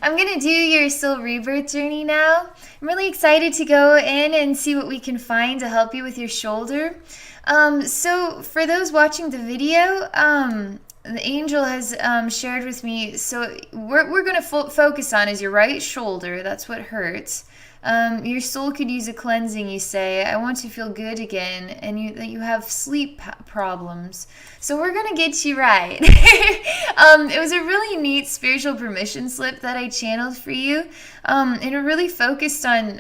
I'm going to do your soul rebirth journey now. I'm really excited to go in and see what we can find to help you with your shoulder. So for those watching the video, the angel has shared with me, so we're going to focus on is your right shoulder. That's what hurts. Your soul could use a cleansing, you say. I want to feel good again, and that you have sleep problems. So we're going to get you right. It was a really neat spiritual permission slip that I channeled for you. And it really focused on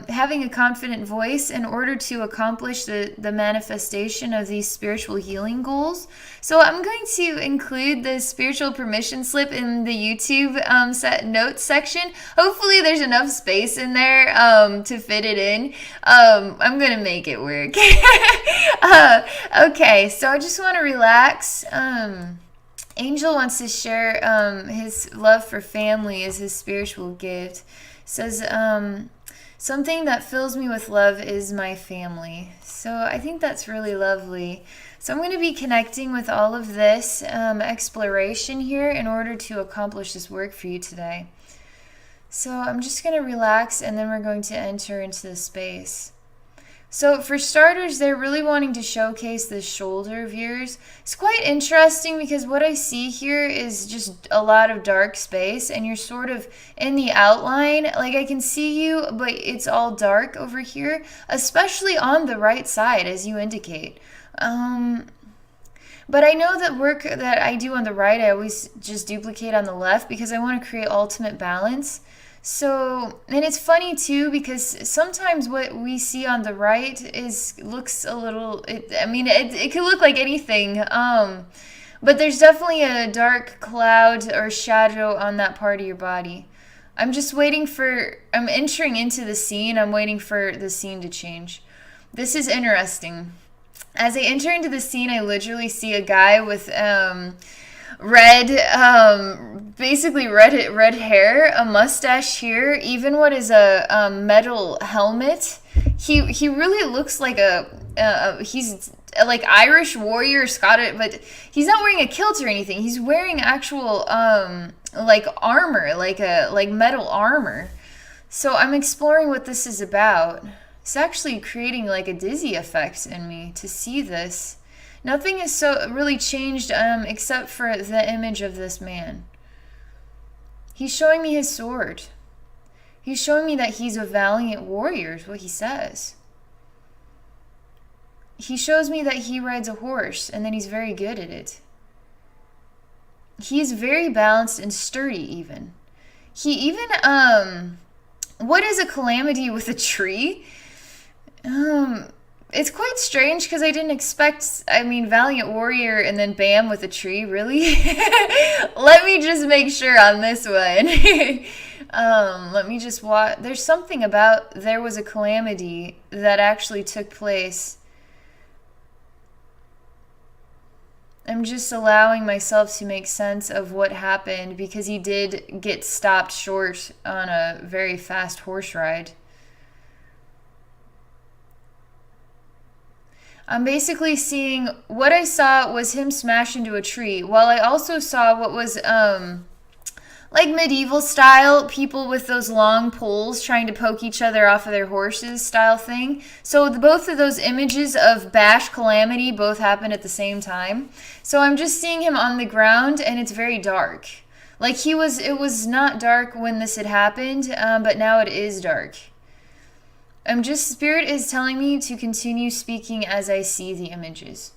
having a confident voice in order to accomplish the manifestation of these spiritual healing goals. So I'm going to include the spiritual permission slip in the YouTube notes section. Hopefully there's enough space in there to fit it in. I'm going to make it work. Okay, so I just want to relax. Angel wants to share his love for family as his spiritual gift. Says, something that fills me with love is my family. So I think that's really lovely. So I'm going to be connecting with all of this exploration here in order to accomplish this work for you today. So I'm just going to relax, and then we're going to enter into the space. So for starters, they're really wanting to showcase this shoulder of yours. It's quite interesting because what I see here is just a lot of dark space, and you're sort of in the outline. Like I can see you, but it's all dark over here, especially on the right side as you indicate. But I know that work that I do on the right, I always just duplicate on the left because I want to create ultimate balance. So, and it's funny too because sometimes what we see on the right looks a little, it could look like anything, but there's definitely a dark cloud or shadow on that part of your body. I'm entering into the scene, I'm waiting for the scene to change. This is interesting. As I enter into the scene, I literally see a guy with basically red hair, a mustache here, even what is a metal helmet. He really looks like he's like Irish warrior, Scottish, but he's not wearing a kilt or anything. He's wearing actual like armor, like metal armor. So I'm exploring what this is about. It's actually creating like a dizzy effect in me to see this. Nothing is so really changed except for the image of this man. He's showing me his sword. He's showing me that he's a valiant warrior, is what he says. He shows me that he rides a horse and that he's very good at it. He's very balanced and sturdy even. He even, what is a calamity with a tree? It's quite strange because I didn't expect, valiant warrior and then bam with a tree, really? Let me just make sure on this one. Let me just watch. There's something about there was a calamity that actually took place. I'm just allowing myself to make sense of what happened because he did get stopped short on a very fast horse ride. I'm basically seeing what I saw was him smash into a tree, while I also saw what was like medieval style, people with those long poles trying to poke each other off of their horses style thing. So both of those images of Bash Calamity both happened at the same time. So I'm just seeing him on the ground, and it's very dark. Like it was not dark when this had happened, but now it is dark. Spirit is telling me to continue speaking as I see the images.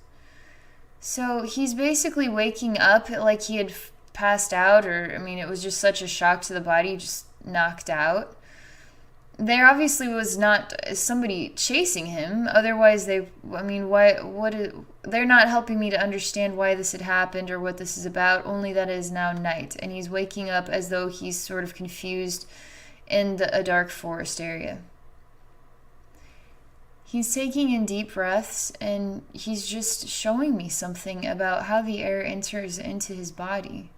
So he's basically waking up like he had passed out, or it was just such a shock to the body, just knocked out. There obviously was not somebody chasing him. Otherwise, they're not helping me to understand why this had happened or what this is about. Only that it is now night, and he's waking up as though he's sort of confused in a dark forest area. He's taking in deep breaths, and he's just showing me something about how the air enters into his body.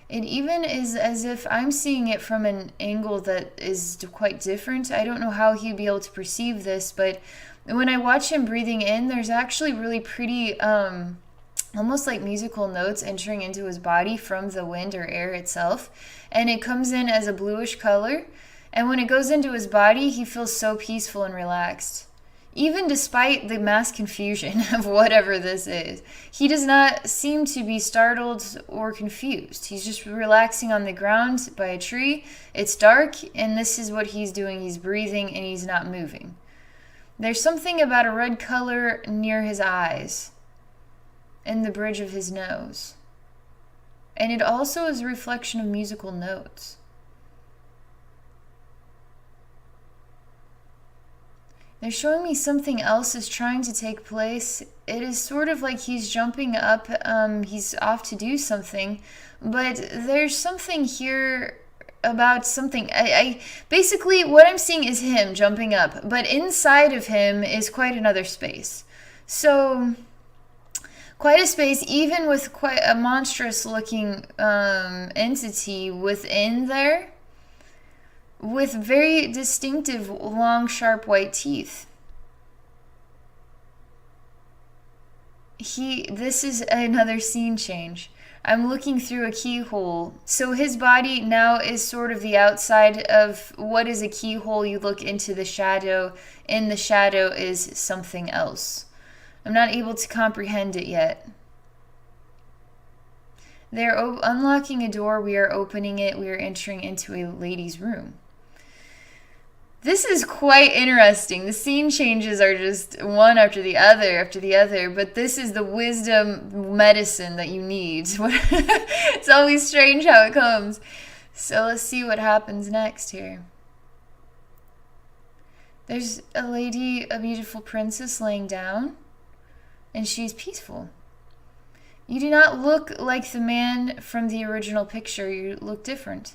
It even is as if I'm seeing it from an angle that is quite different. I don't know how he'd be able to perceive this, but when I watch him breathing in, there's actually really pretty almost like musical notes entering into his body from the wind or air itself. And it comes in as a bluish color. And when it goes into his body, he feels so peaceful and relaxed. Even despite the mass confusion of whatever this is, he does not seem to be startled or confused. He's just relaxing on the ground by a tree. It's dark, and this is what he's doing. He's breathing, and he's not moving. There's something about a red color near his eyes and the bridge of his nose. And it also is a reflection of musical notes. They're showing me something else is trying to take place. It is sort of like he's jumping up. He's off to do something. But there's something here about something. I basically, what I'm seeing is him jumping up. But inside of him is quite another space. So, quite a space, even with quite a monstrous looking entity within there, with very distinctive, long, sharp white teeth. This is another scene change. I'm looking through a keyhole. So his body now is sort of the outside of what is a keyhole. You look into the shadow. In the shadow is something else. I'm not able to comprehend it yet. They're unlocking a door. We are opening it. We are entering into a lady's room. This is quite interesting. The scene changes are just one after the other, but this is the wisdom medicine that you need. It's always strange how it comes. So let's see what happens next here. There's a lady, a beautiful princess laying down, and she's peaceful. You do not look like the man from the original picture. You look different.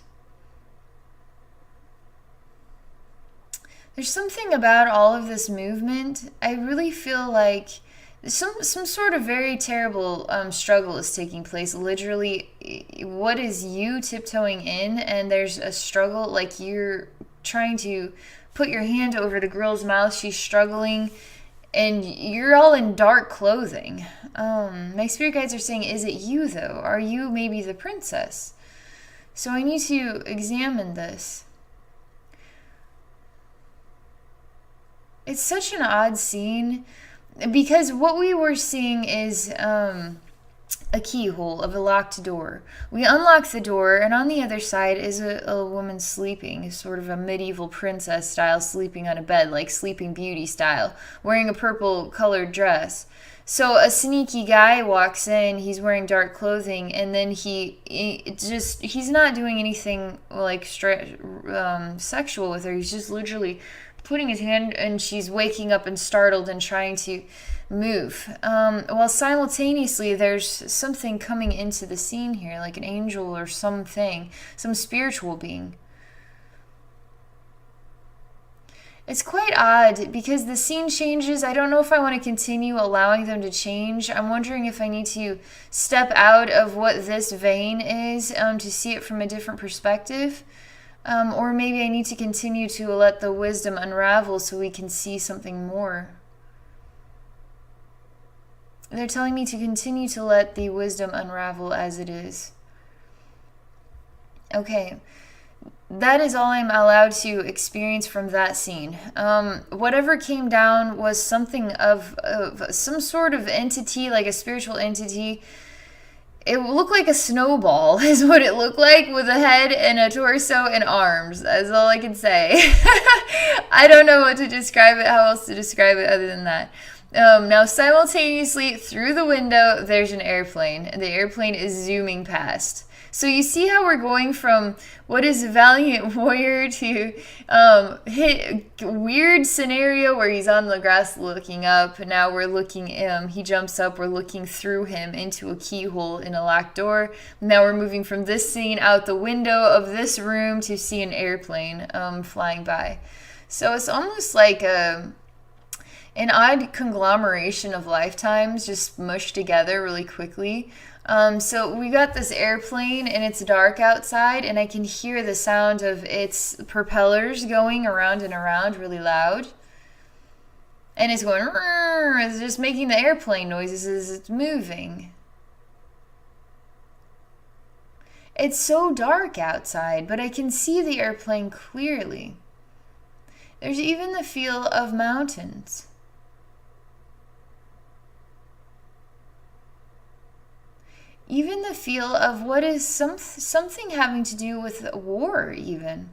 There's something about all of this movement. I really feel like some sort of very terrible struggle is taking place. Literally, what is you tiptoeing in, and there's a struggle, like you're trying to put your hand over the girl's mouth. She's struggling, and you're all in dark clothing. My spirit guides are saying, is it you, though? Are you maybe the princess? So I need to examine this. It's such an odd scene because what we were seeing is a keyhole of a locked door. We unlock the door, and on the other side is a woman sleeping, sort of a medieval princess style, sleeping on a bed, like Sleeping Beauty style, wearing a purple colored dress. So a sneaky guy walks in, he's wearing dark clothing, and then he's not doing anything like sexual with her. He's just literally putting his hand, and she's waking up and startled and trying to move. While simultaneously there's something coming into the scene here, like an angel or something, some spiritual being. It's quite odd because the scene changes. I don't know if I want to continue allowing them to change. I'm wondering if I need to step out of what this vein is to see it from a different perspective. Or maybe I need to continue to let the wisdom unravel so we can see something more. They're telling me to continue to let the wisdom unravel as it is. Okay. That is all I'm allowed to experience from that scene. Whatever came down was something of some sort of entity, like a spiritual entity. It looked like a snowball is what it looked like, with a head and a torso and arms. That's all I can say. I don't know what to describe it, how else to describe it other than that. Now, simultaneously, through the window, there's an airplane. The airplane is zooming past. So you see how we're going from what is a valiant warrior to hit weird scenario where he's on the grass looking up. Now we're looking, he jumps up, we're looking through him into a keyhole in a locked door. Now we're moving from this scene out the window of this room to see an airplane flying by. So it's almost like an odd conglomeration of lifetimes just mushed together really quickly. So we got this airplane, and it's dark outside, and I can hear the sound of its propellers going around and around really loud. And it's going, it's just making the airplane noises as it's moving. It's so dark outside, but I can see the airplane clearly. There's even the feel of mountains. Even the feel of what is something having to do with war, even.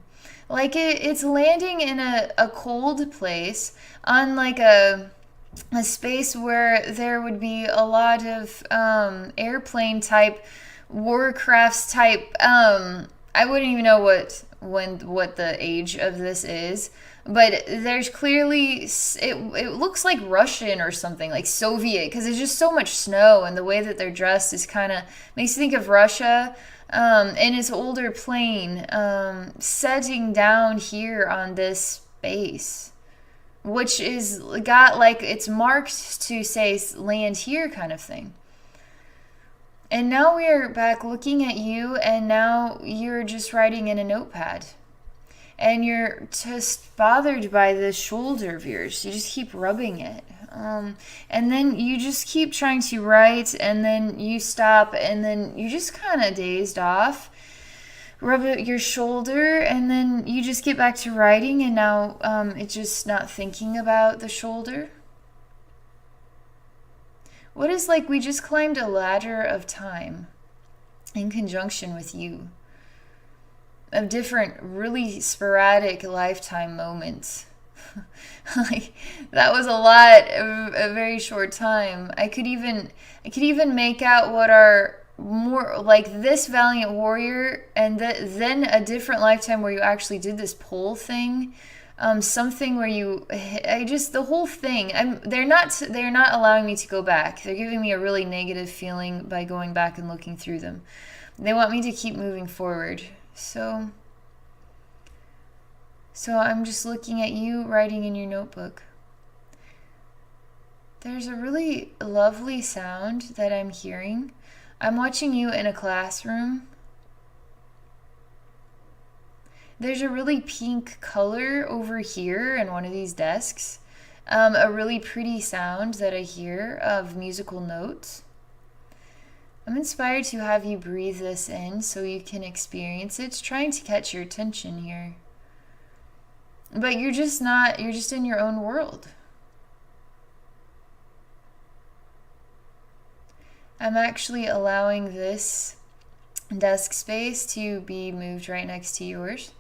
Like it's landing in a cold place on like a space where there would be a lot of airplane type, warcrafts type. I wouldn't even know what the age of this is, but there's clearly it looks like Russian or something, like Soviet, because there's just so much snow, and the way that they're dressed is kind of makes you think of Russia. And its older plane setting down here on this base, which is got like it's marked to say land here kind of thing. And now we are back looking at you, and now you're just writing in a notepad. And you're just bothered by this shoulder of yours. You just keep rubbing it. And then you just keep trying to write, and then you stop, and then you just kind of dazed off. Rub at your shoulder, and then you just get back to writing, and now it's just not thinking about the shoulder. What is like we just climbed a ladder of time in conjunction with you, of different really sporadic lifetime moments. Like that was a lot of a very short time. I could even make out what are more like this valiant warrior, and then a different lifetime where you actually did this pole thing. Something where the whole thing. They're not allowing me to go back. They're giving me a really negative feeling by going back and looking through them. They want me to keep moving forward. So I'm just looking at you writing in your notebook. There's a really lovely sound that I'm hearing. I'm watching you in a classroom. There's a really pink color over here in one of these desks. A really pretty sound that I hear of musical notes. I'm inspired to have you breathe this in so you can experience it. It's trying to catch your attention here. But you're just in your own world. I'm actually allowing this desk space to be moved right next to yours.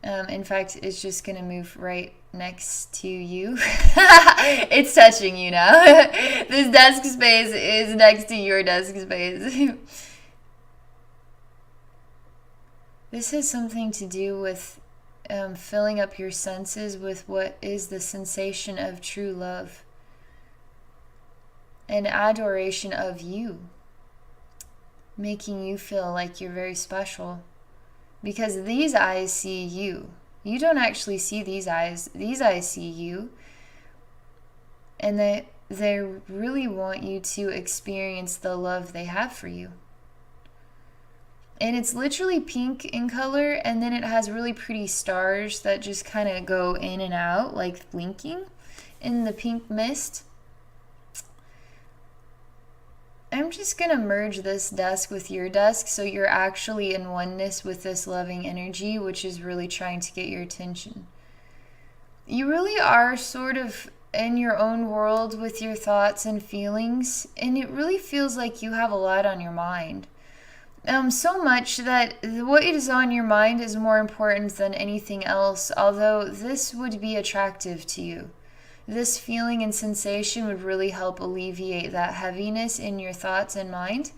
In fact, it's just going to move right next to you. It's touching you now. This desk space is next to your desk space. This has something to do with filling up your senses with what is the sensation of true love and adoration of you, making you feel like you're very special. Because these eyes see you. You don't actually see these eyes. These eyes see you. And they really want you to experience the love they have for you. And it's literally pink in color, and then it has really pretty stars that just kind of go in and out, like blinking in the pink mist. I'm just going to merge this desk with your desk so you're actually in oneness with this loving energy, which is really trying to get your attention. You really are sort of in your own world with your thoughts and feelings, and it really feels like you have a lot on your mind. So much that what is on your mind is more important than anything else, although this would be attractive to you. This feeling and sensation would really help alleviate that heaviness in your thoughts and mind.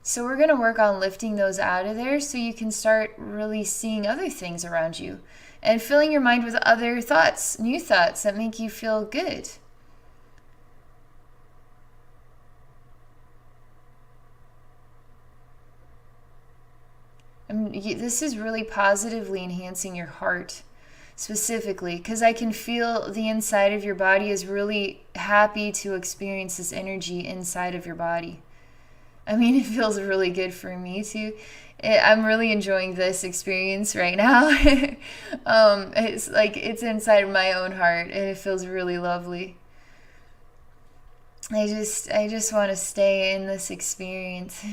So we're going to work on lifting those out of there so you can start really seeing other things around you and filling your mind with other thoughts, new thoughts that make you feel good. This is really positively enhancing your heart. Specifically, because I can feel the inside of your body is really happy to experience this energy inside of your body. I mean, it feels really good for me too. I'm really enjoying this experience right now. It's like it's inside of my own heart, and it feels really lovely. I just want to stay in this experience.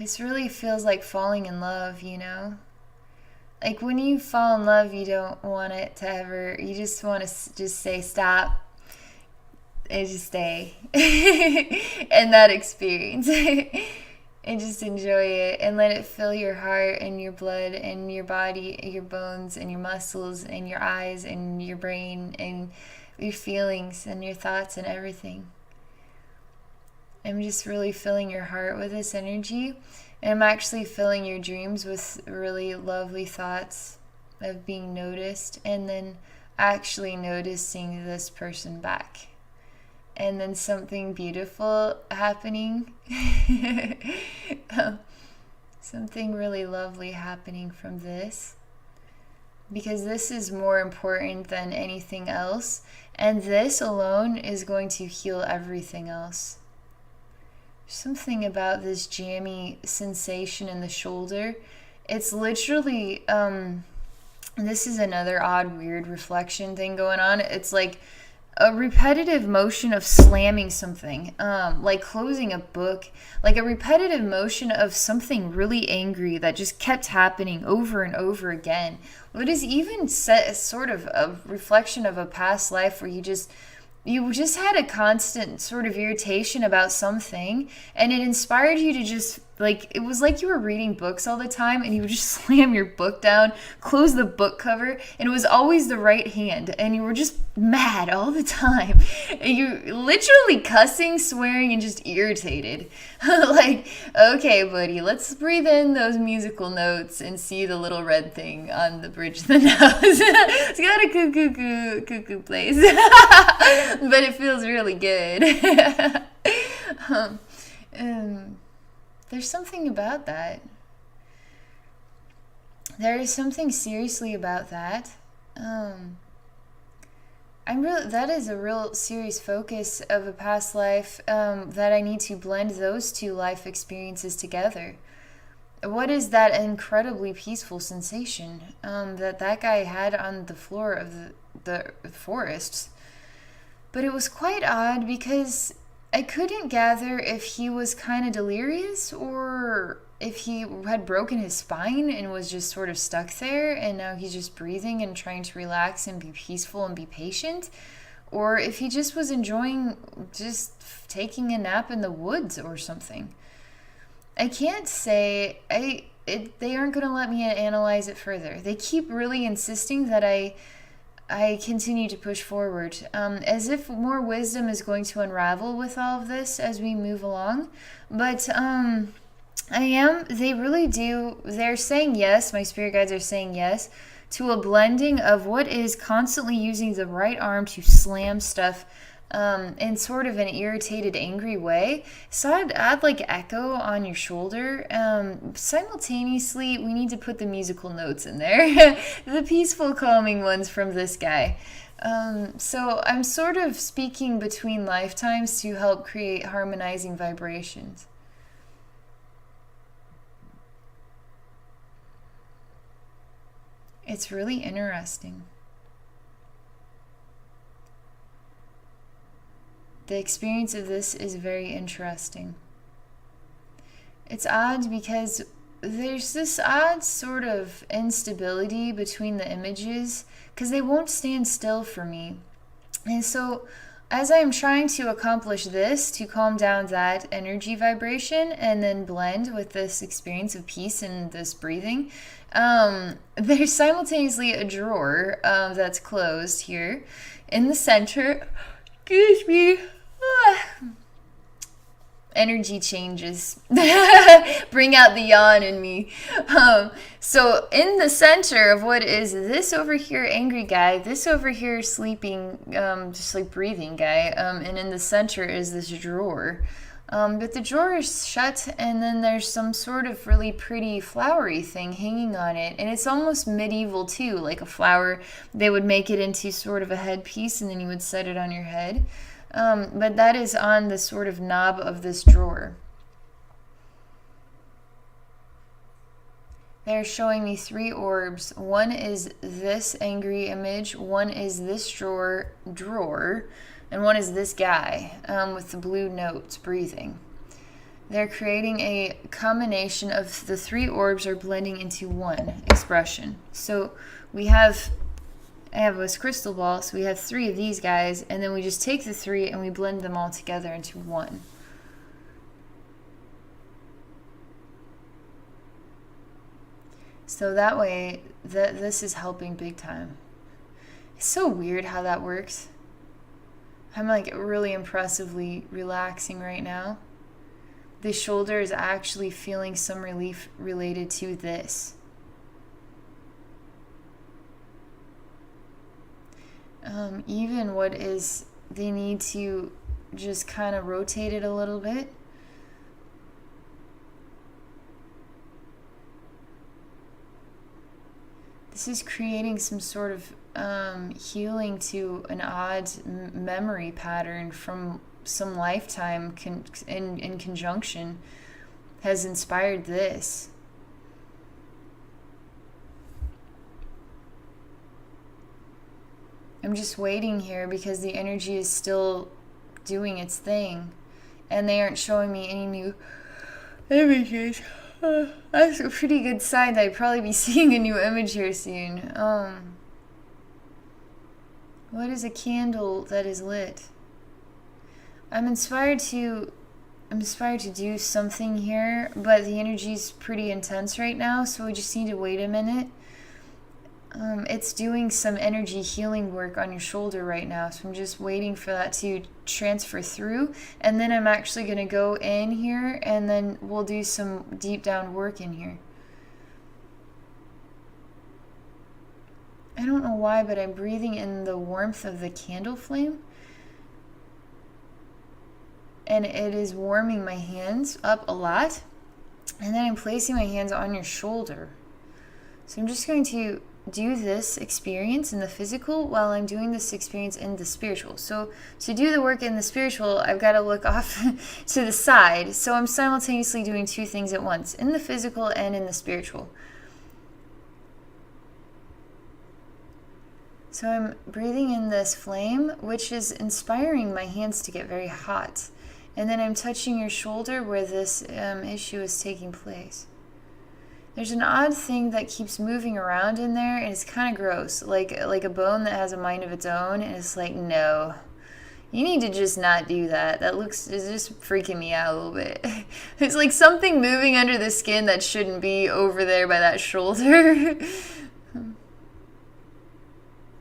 This really feels like falling in love, you know? Like when you fall in love, you don't want it to ever, you just want to just say stop and just stay in that experience. And just enjoy it and let it fill your heart and your blood and your body, your bones and your muscles and your eyes and your brain and your feelings and your thoughts and everything. I'm just really filling your heart with this energy. And I'm actually filling your dreams with really lovely thoughts of being noticed and then actually noticing this person back. And then something beautiful happening. Something really lovely happening from this. Because this is more important than anything else. And this alone is going to heal everything else. Something about this jammy sensation in the shoulder. It's literally, this is another odd, weird reflection thing going on. It's like a repetitive motion of slamming something, like closing a book, like a repetitive motion of something really angry that just kept happening over and over again. What is even sort of a reflection of a past life where you just had a constant sort of irritation about something, and it inspired you to just, like, it was like you were reading books all the time and you would just slam your book down, close the book cover, and it was always the right hand, and you were just mad all the time. And you literally cussing, swearing, and just irritated. Like, okay, buddy, let's breathe in those musical notes and see the little red thing on the bridge of the nose. It's got a cuckoo place. But it feels really good. There's something about that. There is something seriously about that. That is a real serious focus of a past life, that I need to blend those two life experiences together. What is that incredibly peaceful sensation that guy had on the floor of the forest? But it was quite odd because I couldn't gather if he was kind of delirious or if he had broken his spine and was just sort of stuck there and now he's just breathing and trying to relax and be peaceful and be patient, or if he just was enjoying just taking a nap in the woods or something. I can't say. They aren't going to let me analyze it further. They keep really insisting that I continue to push forward, as if more wisdom is going to unravel with all of this as we move along. But they really do, they're saying yes, my spirit guides are saying yes, to a blending of what is constantly using the right arm to slam stuff in sort of an irritated, angry way. So I'd add like echo on your shoulder. Simultaneously, we need to put the musical notes in there. The peaceful, calming ones from this guy. So I'm sort of speaking between lifetimes to help create harmonizing vibrations. It's really interesting. The experience of this is very interesting. It's odd because there's this odd sort of instability between the images because they won't stand still for me. And so as I'm trying to accomplish this, to calm down that energy vibration and then blend with this experience of peace and this breathing, there's simultaneously a drawer that's closed here in the center. Excuse me. Energy changes. Bring out the yawn in me. So in the center of what is this over here angry guy, this over here sleeping, just like breathing guy, and in the center is this drawer. But the drawer is shut, and then there's some sort of really pretty flowery thing hanging on it, and it's almost medieval too, like a flower. They would make it into sort of a headpiece, and then you would set it on your head. But that is on the sort of knob of this drawer. They're showing me 3 orbs. One is this angry image, one is this drawer, and one is this guy with the blue notes breathing. They're creating a combination of the 3 orbs are blending into one expression. So I have this crystal ball, so we have 3 of these guys, and then we just take the 3 and we blend them all together into one. So that way, this is helping big time. It's so weird how that works. I'm like really impressively relaxing right now. The shoulder is actually feeling some relief related to this. Even what is, they need to just kind of rotate it a little bit. This is creating some sort of healing to an odd memory pattern from some lifetime in conjunction has inspired this. I'm just waiting here because the energy is still doing its thing and they aren't showing me any new images. That's a pretty good sign that I'd probably be seeing a new image here soon. What is a candle that is lit? I'm inspired to do something here, but the energy is pretty intense right now, so we just need to wait a minute. It's doing some energy healing work on your shoulder right now, so I'm just waiting for that to transfer through, and then I'm actually going to go in here and then we'll do some deep down work in here. I don't know why, but I'm breathing in the warmth of the candle flame, and it is warming my hands up a lot, and then I'm placing my hands on your shoulder. So I'm just going to do this experience in the physical while I'm doing this experience in the spiritual. So to do the work in the spiritual, I've got to look off to the side. So I'm simultaneously doing 2 things at once, in the physical and in the spiritual. So I'm breathing in this flame, which is inspiring my hands to get very hot. And then I'm touching your shoulder where this issue is taking place. There's an odd thing that keeps moving around in there, and it's kind of gross, like a bone that has a mind of its own, and it's like, no, you need to just not do that. It's just freaking me out a little bit. It's like something moving under the skin that shouldn't be over there by that shoulder.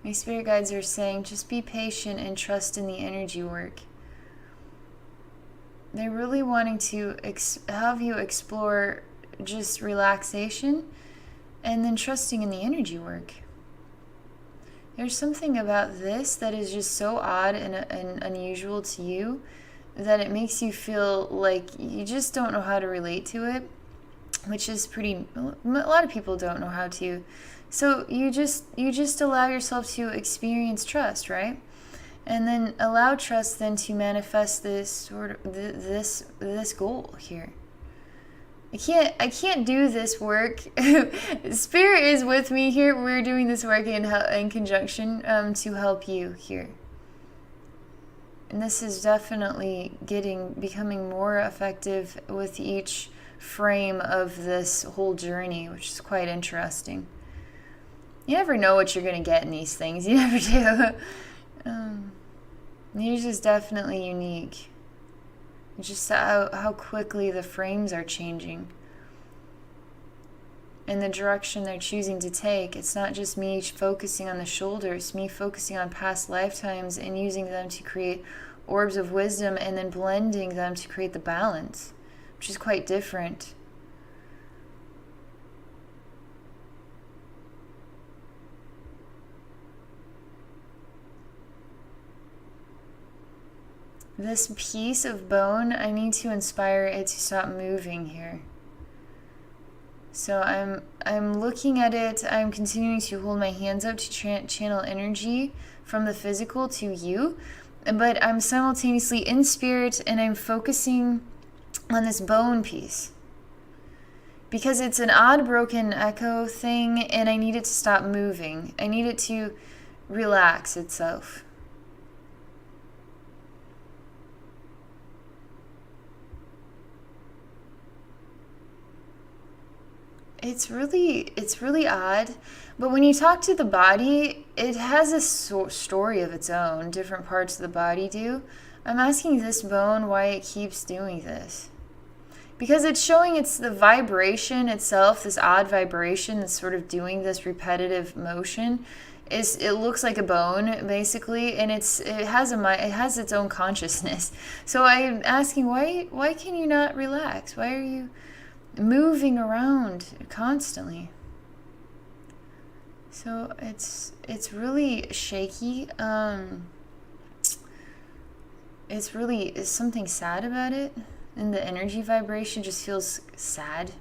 My spirit guides are saying, just be patient and trust in the energy work. They're really wanting to have you explore just relaxation and then trusting in the energy work. There's something about this that is just so odd and unusual to you that it makes you feel like you just don't know how to relate to it, which is a lot of people don't know how to. So you just allow yourself to experience trust, right? And then allow trust then to manifest this sort of this goal here. I can't do this work. Spirit is with me here. We're doing this work in conjunction to help you here. And this is definitely becoming more effective with each frame of this whole journey, which is quite interesting. You never know what you're going to get in these things. You never do. Yours is definitely unique. Just how quickly the frames are changing and the direction they're choosing to take. It's not just me focusing on the shoulder, it's me focusing on past lifetimes and using them to create orbs of wisdom and then blending them to create the balance, which is quite different. This piece of bone, I need to inspire it to stop moving here. So I'm looking at it, I'm continuing to hold my hands up to channel energy from the physical to you, but I'm simultaneously in spirit and I'm focusing on this bone piece. Because it's an odd broken echo thing and I need it to stop moving. I need it to relax itself. it's really odd. But when you talk to the body, it has a story of its own. Different parts of the body do. I'm asking this bone why it keeps doing this. Because it's showing it's the vibration itself, this odd vibration that's sort of doing this repetitive motion. It looks like a bone basically, and it has its own consciousness. So I'm asking why can you not relax? Why are you moving around constantly? So it's really shaky. It's something sad about it, and the energy vibration just feels sad,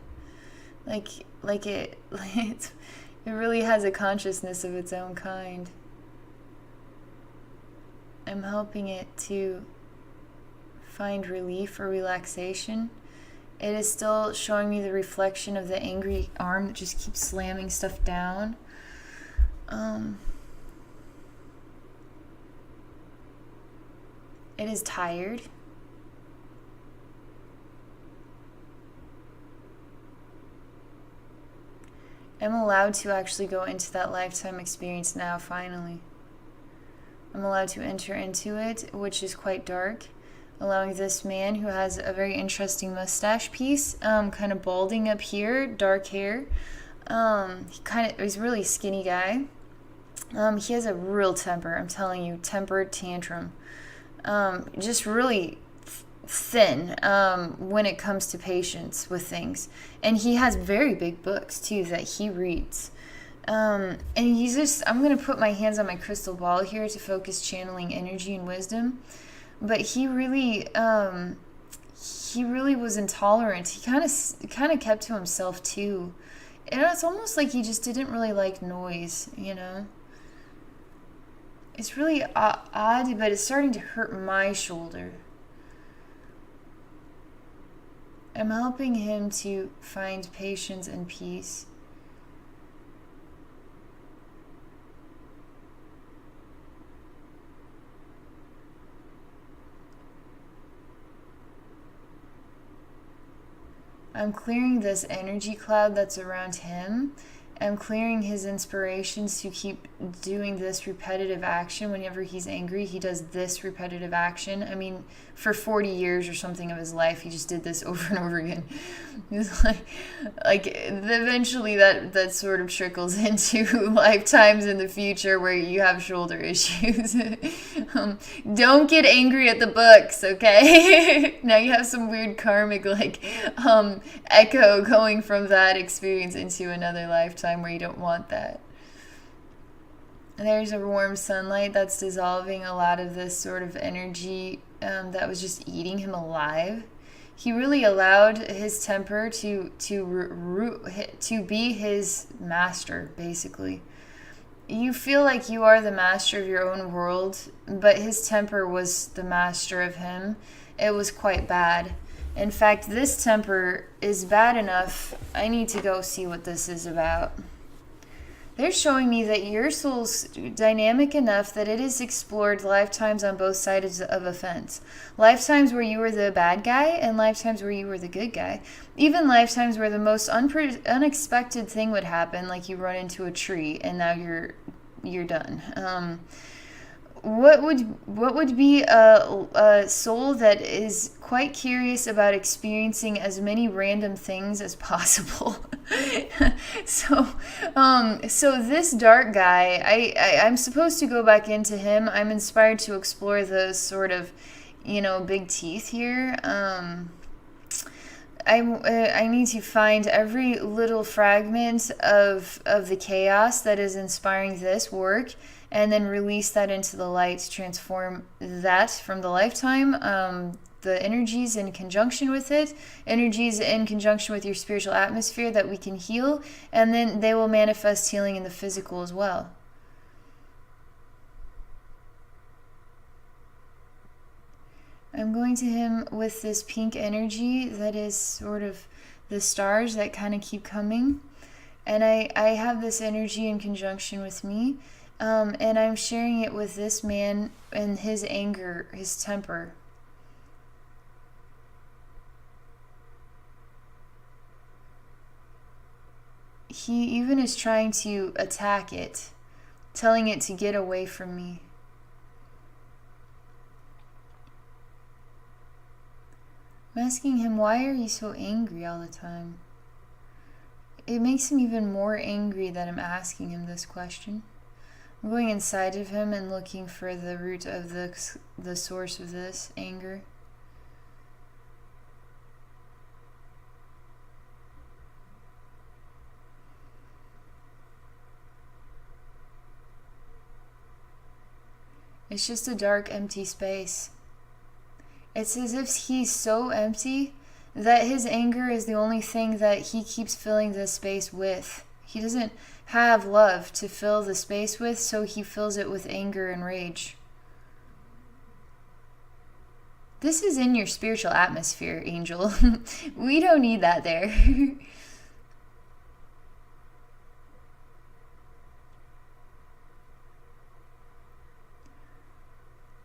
like it it really has a consciousness of its own kind. I'm helping it to find relief or relaxation. It is still showing me the reflection of the angry arm that just keeps slamming stuff down. It is tired. I'm allowed to actually go into that lifetime experience now, finally. I'm allowed to enter into it, which is quite dark, allowing this man who has a very interesting mustache piece, kind of balding up here, dark hair. He's a really skinny guy. He has a real temper, I'm telling you, tempered tantrum. Just really thin when it comes to patience with things. And he has very big books, too, that he reads. And he's just, I'm going to put my hands on my crystal ball here to focus channeling energy and wisdom. But he really was intolerant. He kind of kept to himself, too. And it's almost like he just didn't really like noise, you know? It's really odd, but it's starting to hurt my shoulder. I'm helping him to find patience and peace. I'm clearing this energy cloud that's around him. I'm clearing his inspirations to keep doing this repetitive action. Whenever he's angry, he does this repetitive action. I mean, for 40 years or something of his life, he just did this over and over again. It's like eventually that sort of trickles into lifetimes in the future where you have shoulder issues. Don't get angry at the books, okay? Now you have some weird karmic echo going from that experience into another lifetime where you don't want that. There's a warm sunlight that's dissolving a lot of this sort of energy that was just eating him alive. He really allowed his temper to be his master, basically. You feel like you are the master of your own world, but his temper was the master of him. It was quite bad. In fact, this temper is bad enough. I need to go see what this is about. They're showing me that your soul's dynamic enough that it has explored lifetimes on both sides of a fence. Lifetimes where you were the bad guy and lifetimes where you were the good guy. Even lifetimes where the most unexpected thing would happen, like you run into a tree and now you're done. What would be a soul that is quite curious about experiencing as many random things as possible? So this dark guy, I'm supposed to go back into him. I'm inspired to explore those sort of, big teeth here. I need to find every little fragment of the chaos that is inspiring this work, and then release that into the light to transform that from the lifetime, the energies in conjunction with it, energies in conjunction with your spiritual atmosphere that we can heal, and then they will manifest healing in the physical as well. I'm going to him with this pink energy that is sort of the stars that kind of keep coming. And I have this energy in conjunction with me. And I'm sharing it with this man and his anger, his temper. He even is trying to attack it, telling it to get away from me. I'm asking him, why are you so angry all the time? It makes him even more angry that I'm asking him this question. I'm going inside of him and looking for the root of the source of this anger. It's just a dark, empty space. It's as if he's so empty that his anger is the only thing that he keeps filling this space with. He doesn't have love to fill the space with, so he fills it with anger and rage. This is in your spiritual atmosphere, Angel. We don't need that there.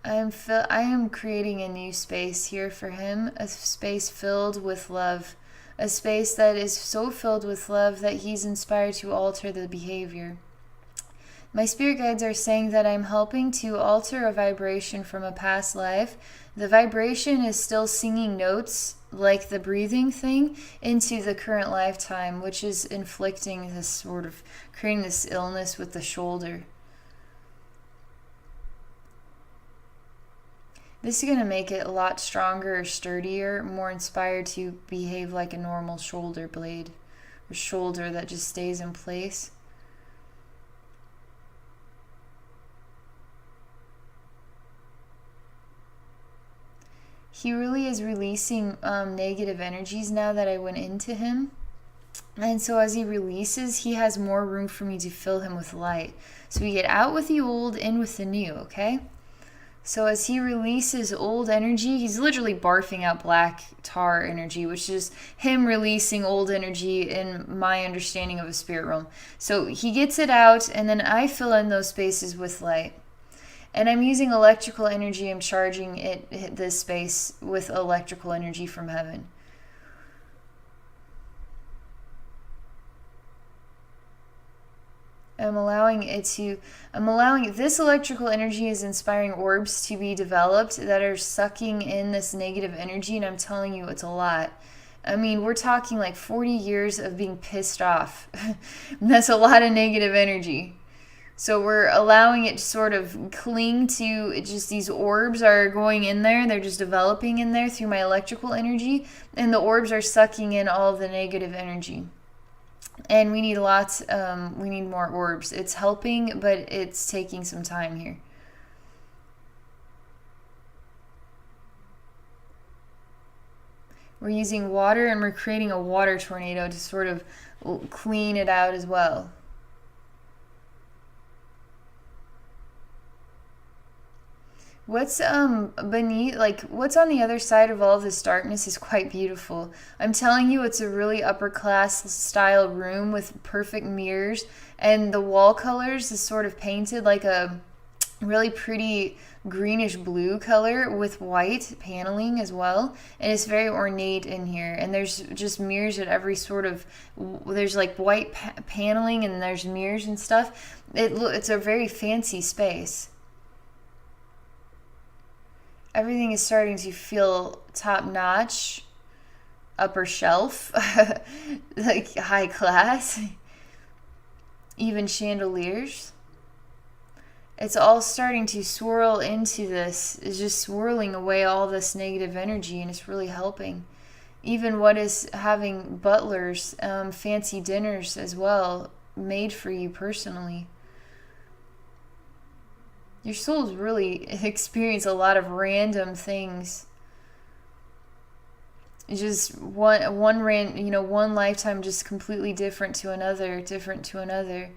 I am creating a new space here for him, a space filled with love, a space that is so filled with love that he's inspired to alter the behavior. My spirit guides are saying that I'm helping to alter a vibration from a past life. The vibration is still singing notes, like the breathing thing, into the current lifetime, which is inflicting this sort of, creating this illness with the shoulder. This is going to make it a lot stronger, sturdier, more inspired to behave like a normal shoulder blade, or shoulder that just stays in place. He really is releasing negative energies now that I went into him. And so as he releases, he has more room for me to fill him with light. So we get out with the old, in with the new, okay? So as he releases old energy, he's literally barfing out black tar energy, which is him releasing old energy in my understanding of a spirit realm. So he gets it out, and then I fill in those spaces with light. And I'm using electrical energy. I'm charging this space with electrical energy from heaven. I'm allowing this electrical energy is inspiring orbs to be developed that are sucking in this negative energy, and I'm telling you, it's a lot. I mean, we're talking like 40 years of being pissed off. That's a lot of negative energy. So we're allowing it to sort of cling to, just these orbs are going in there, they're just developing in there through my electrical energy, and the orbs are sucking in all of the negative energy. And we need we need more orbs. It's helping, but it's taking some time here. We're using water, and we're creating a water tornado to sort of clean it out as well. What's beneath, like what's on the other side of all this darkness is quite beautiful. I'm telling you, it's a really upper class style room with perfect mirrors, and the wall colors is sort of painted like a really pretty greenish blue color with white paneling as well, and it's very ornate in here. And there's just mirrors at every sort of, there's like white paneling, and there's mirrors and stuff. It's a very fancy space. Everything is starting to feel top-notch, upper shelf, like high class, even chandeliers. It's all starting to swirl into this. It's just swirling away all this negative energy, and it's really helping. Even what is having butlers, fancy dinners as well, made for you personally. Your souls really experience a lot of random things. It's just one lifetime just completely different to another, different to another.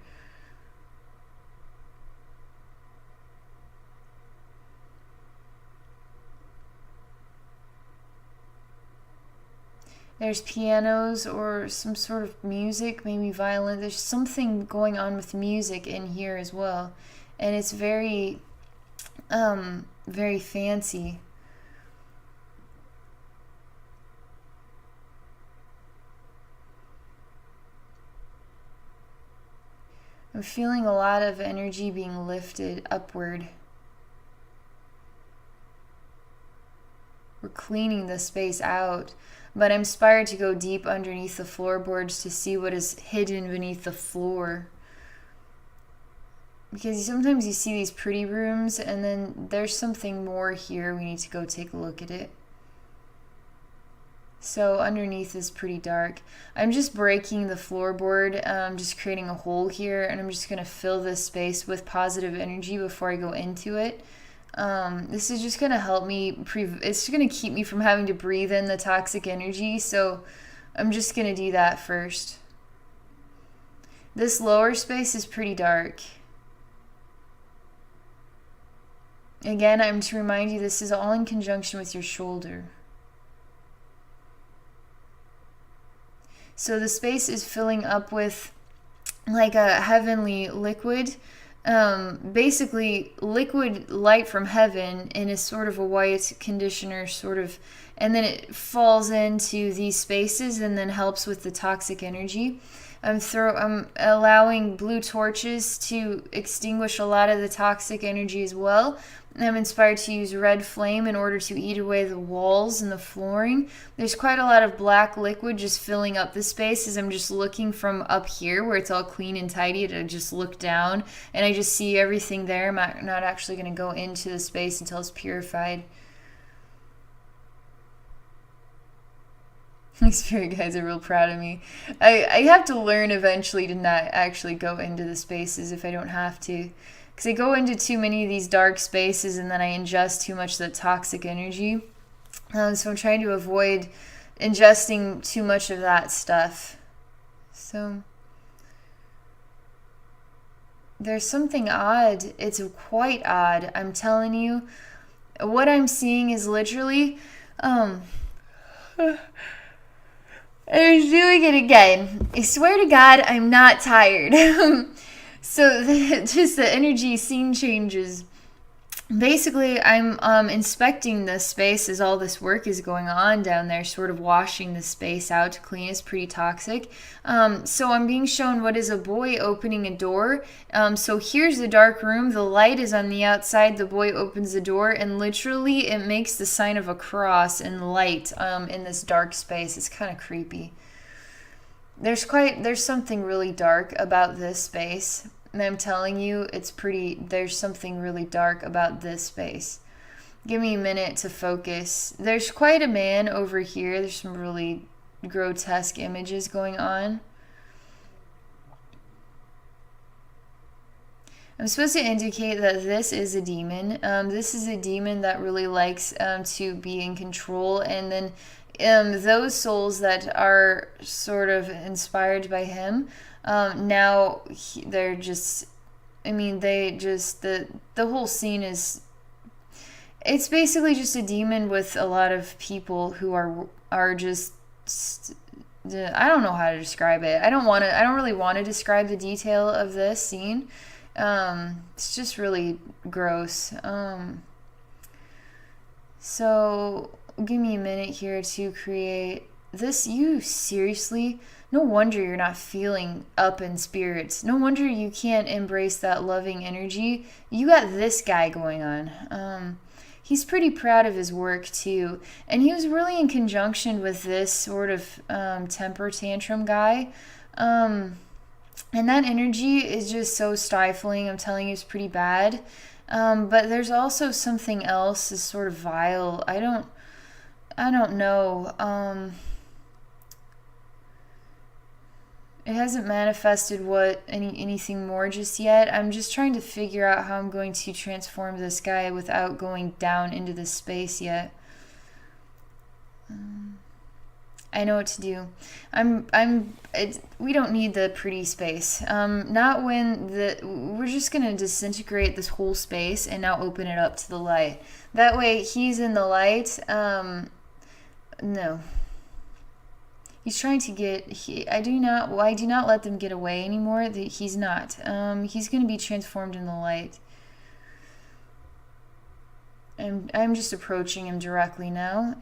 There's pianos or some sort of music, maybe violin. There's something going on with music in here as well. And it's very, very fancy. I'm feeling a lot of energy being lifted upward. We're cleaning the space out, but I'm inspired to go deep underneath the floorboards to see what is hidden beneath the floor. Because sometimes you see these pretty rooms and then there's something more here. We need to go take a look at it. So underneath is pretty dark. I'm just breaking the floorboard. I'm just creating a hole here, and I'm just going to fill this space with positive energy before I go into it. This is just going to help me, it's going to keep me from having to breathe in the toxic energy, so I'm just going to do that first. This lower space is pretty dark. Again, I'm to remind you this is all in conjunction with your shoulder. So the space is filling up with like a heavenly liquid, basically liquid light from heaven in a sort of a white conditioner sort of, and then it falls into these spaces and then helps with the toxic energy. I'm allowing blue torches to extinguish a lot of the toxic energy as well. I'm inspired to use red flame in order to eat away the walls and the flooring. There's quite a lot of black liquid just filling up the space as I'm just looking from up here where it's all clean and tidy to just look down and I just see everything there. I'm not actually going to go into the space until it's purified. These spirit guides are real proud of me. I have to learn eventually to not actually go into the spaces if I don't have to. Because I go into too many of these dark spaces and then I ingest too much of the toxic energy. So I'm trying to avoid ingesting too much of that stuff. So there's something odd. It's quite odd. I'm telling you. What I'm seeing is literally... I'm doing it again. I swear to God, I'm not tired. So just the energy scene changes. Basically, I'm inspecting the space as all this work is going on down there, sort of washing the space out to clean. It's pretty toxic. So I'm being shown what is a boy opening a door. So here's the dark room. The light is on the outside. The boy opens the door, and literally it makes the sign of a cross in light in this dark space. It's kind of creepy. There's something really dark about this space. And I'm telling you, there's something really dark about this space. Give me a minute to focus. There's quite a man over here. There's some really grotesque images going on. I'm supposed to indicate that this is a demon. This is a demon that really likes to be in control. And then those souls that are sort of inspired by him, they're just, the whole scene is, it's basically just a demon with a lot of people who are just, I don't know how to describe it. I don't really want to describe the detail of this scene. It's just really gross. So give me a minute here to create this. You seriously? No wonder you're not feeling up in spirits. No wonder you can't embrace that loving energy. You got this guy going on. He's pretty proud of his work too. And he was really in conjunction with this sort of temper tantrum guy. And that energy is just so stifling. I'm telling you, it's pretty bad. But there's also something else is sort of vile. I don't know. It hasn't manifested anything more just yet. I'm just trying to figure out how I'm going to transform this guy without going down into this space yet. I know what to do. We don't need the pretty space. Not when we're just gonna disintegrate this whole space and now open it up to the light. That way he's in the light. No. He's trying to I do not let them get away anymore. He's not. He's going to be transformed in the light. I'm just approaching him directly now.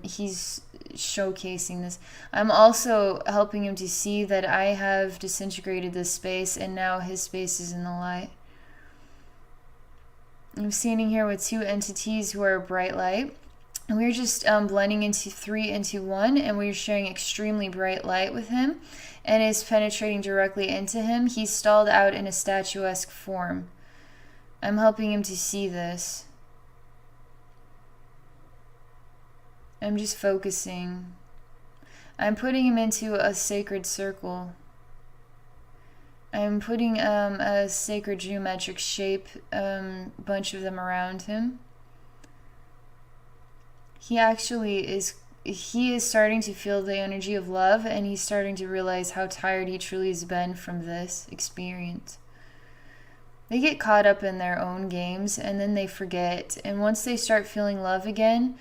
He's showcasing this. I'm also helping him to see that I have disintegrated this space, and now his space is in the light. I'm standing here with two entities who are bright light. And we're just blending into 3 into 1, and we're sharing extremely bright light with him, and is penetrating directly into him. He's stalled out in a statuesque form. I'm helping him to see this. I'm just focusing. I'm putting him into a sacred circle. I'm putting a sacred geometric shape, bunch of them around him. He is starting to feel the energy of love, and he's starting to realize how tired he truly has been from this experience. They get caught up in their own games, and then they forget. And once they start feeling love again,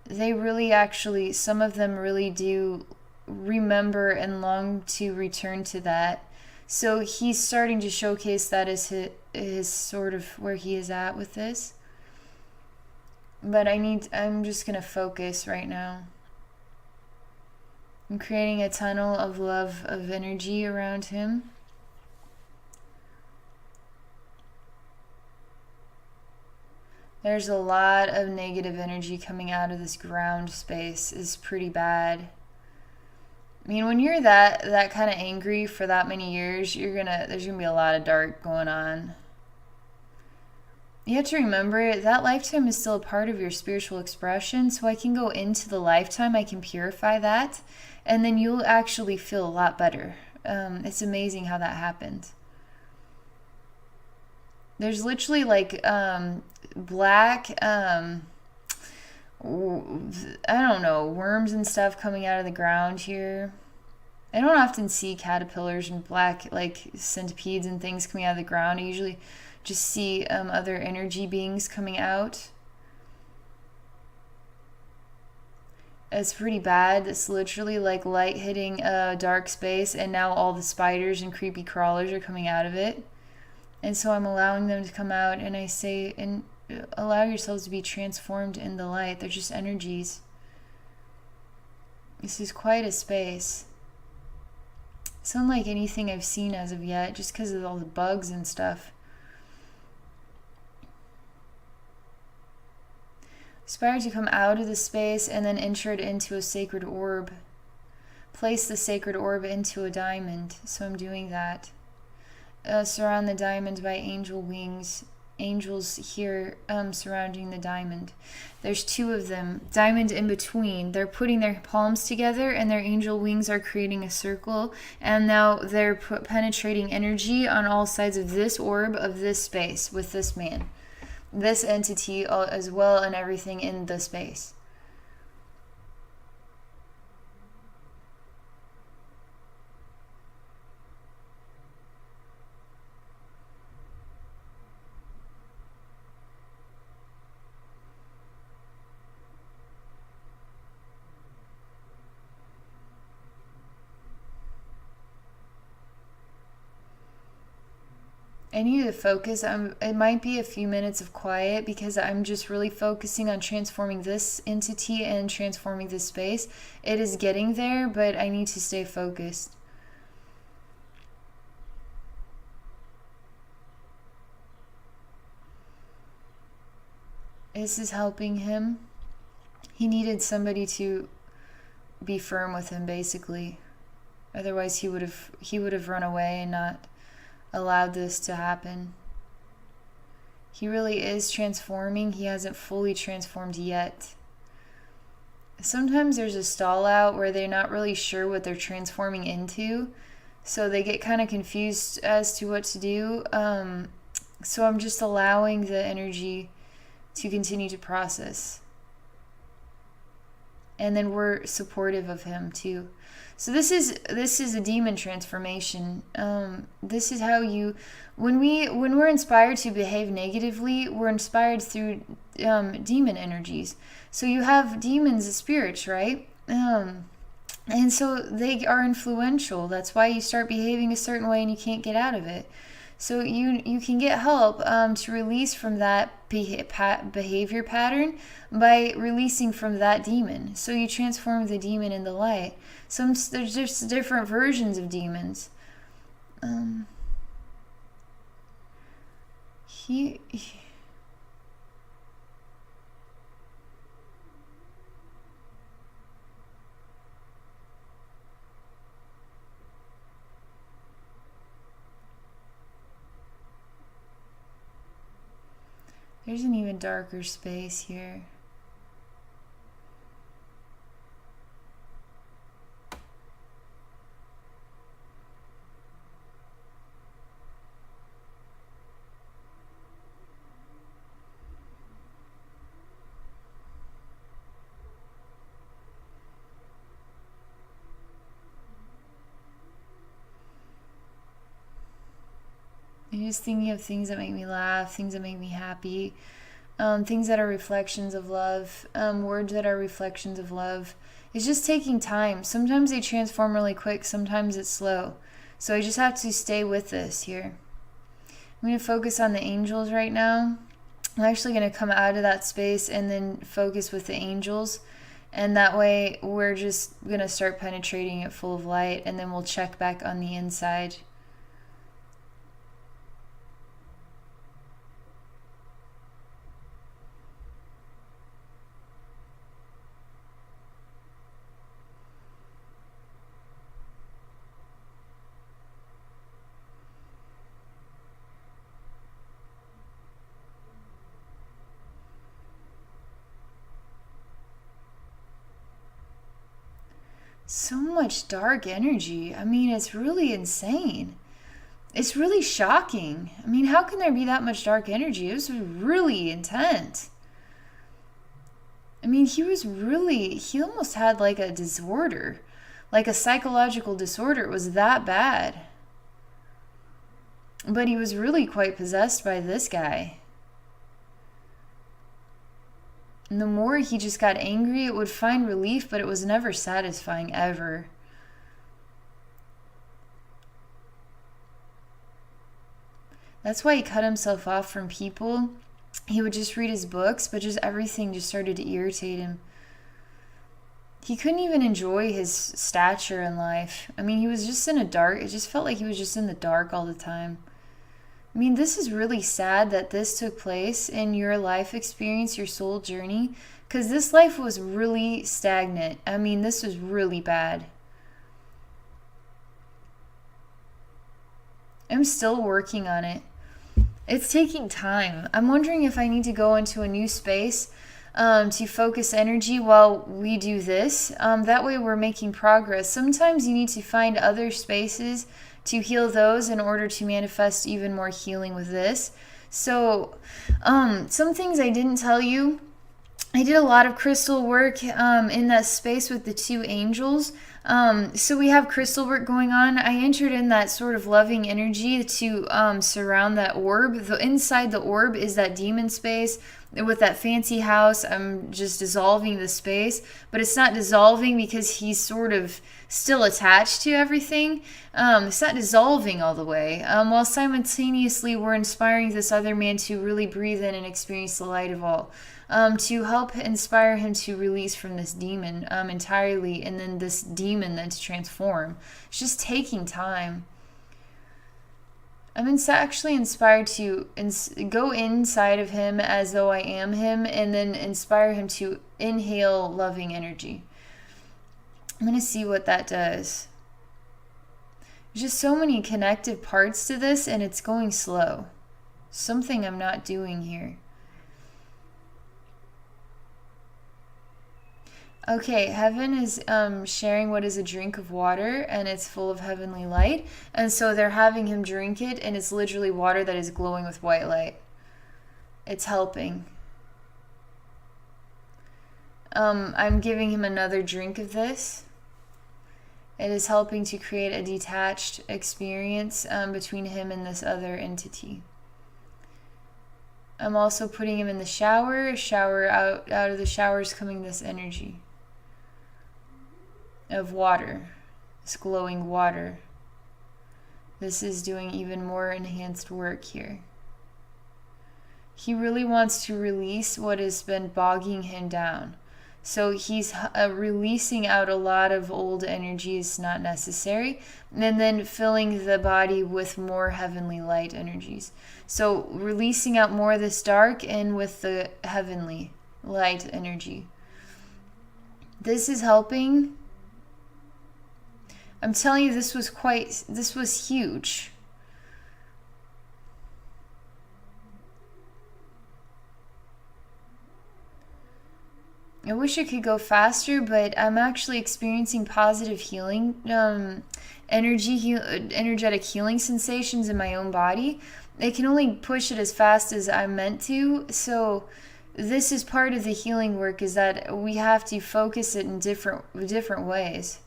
they really actually, some of them really do remember and long to return to that. So he's starting to showcase that as his sort of where he is at with this. But I'm just going to focus right now. I'm creating a tunnel of love, of energy around him. There's a lot of negative energy coming out of this ground space. It's pretty bad. I mean, when you're that kind of angry for that many years, there's gonna be a lot of dark going on. You have to remember that lifetime is still a part of your spiritual expression, so I can go into the lifetime, I can purify that, and then you'll actually feel a lot better. It's amazing how that happened. There's literally like black, I don't know, worms and stuff coming out of the ground here. I don't often see caterpillars and black like centipedes and things coming out of the ground. I usually just see other energy beings coming out. It's pretty bad. It's literally like light hitting a dark space, and now all the spiders and creepy crawlers are coming out of it. And so I'm allowing them to come out, and I say, and allow yourselves to be transformed in the light. They're just energies. This is quite a space. It's unlike anything I've seen as of yet, just because of all the bugs and stuff. Aspire to come out of the space and then enter it into a sacred orb. Place the sacred orb into a diamond. So I'm doing that. Surround the diamond by angel wings. Angels here surrounding the diamond. There's 2 of them. Diamond in between. They're putting their palms together, and their angel wings are creating a circle. And now they're penetrating energy on all sides of this orb of this space with this man. This entity as well, and everything in the space. I need to focus. It might be a few minutes of quiet because I'm just really focusing on transforming this entity and transforming this space. It is getting there, but I need to stay focused. This is helping him. He needed somebody to be firm with him, basically. Otherwise, he would have run away and not allowed this to happen. He really is transforming. He hasn't fully transformed yet. Sometimes there's a stall out where they're not really sure what they're transforming into, so they get kind of confused as to what to do. So I'm just allowing the energy to continue to process. And then we're supportive of him too. So this is a demon transformation. This is how when we're inspired to behave negatively, we're inspired through demon energies. So you have demons as spirits, right? And so they are influential. That's why you start behaving a certain way and you can't get out of it. So you can get help to release from that behavior pattern by releasing from that demon. So you transform the demon in the light. There's just different versions of demons. He There's an even darker space here. I'm just thinking of things that make me laugh, things that make me happy, things that are reflections of love, words that are reflections of love. It's just taking time. Sometimes they transform really quick, sometimes it's slow. So I just have to stay with this here. I'm going to focus on the angels right now. I'm actually going to come out of that space and then focus with the angels. And that way we're just going to start penetrating it full of light, and then we'll check back on the inside. So much dark energy. I mean, it's really insane. It's really shocking. I mean, how can there be that much dark energy? It was really intense. I mean, he almost had like a disorder, like a psychological disorder. It was that bad. But he was really quite possessed by this guy. And the more he just got angry, it would find relief, but it was never satisfying, ever. That's why he cut himself off from people. He would just read his books, but just everything just started to irritate him. He couldn't even enjoy his stature in life. I mean, he was just in a dark, it just felt like he was just in the dark all the time. I mean, this is really sad that this took place in your life experience, your soul journey, because this life was really stagnant. I mean, this was really bad. I'm still working on it. It's taking time. I'm wondering if I need to go into a new space to focus energy while we do this. That way we're making progress. Sometimes you need to find other spaces to heal those in order to manifest even more healing with this. So some things I didn't tell you. I did a lot of crystal work in that space with the two angels. So we have crystal work going on. I entered in that sort of loving energy to surround that orb. Inside the orb is that demon space. With that fancy house, I'm just dissolving the space, but it's not dissolving because he's sort of still attached to everything. It's not dissolving all the way, while simultaneously we're inspiring this other man to really breathe in and experience the light of all, to help inspire him to release from this demon entirely, and then this demon then to transform. It's just taking time. I'm actually inspired to go inside of him as though I am him, and then inspire him to inhale loving energy. I'm going to see what that does. There's just so many connective parts to this, and it's going slow. Something I'm not doing here. Okay, heaven is sharing what is a drink of water, and it's full of heavenly light. And so they're having him drink it, and it's literally water that is glowing with white light. It's helping. I'm giving him another drink of this. It is helping to create a detached experience between him and this other entity. I'm also putting him in the shower. Out of the shower is coming this energy of water, this glowing water. This is doing even more enhanced work here. He really wants to release what has been bogging him down. So he's releasing out a lot of old energies not necessary, and then filling the body with more heavenly light energies. So releasing out more of this dark and with the heavenly light energy. This is helping. I'm telling you, this was huge. I wish it could go faster, but I'm actually experiencing positive healing, energetic healing sensations in my own body. It can only push it as fast as I'm meant to. So this is part of the healing work, is that we have to focus it in different ways.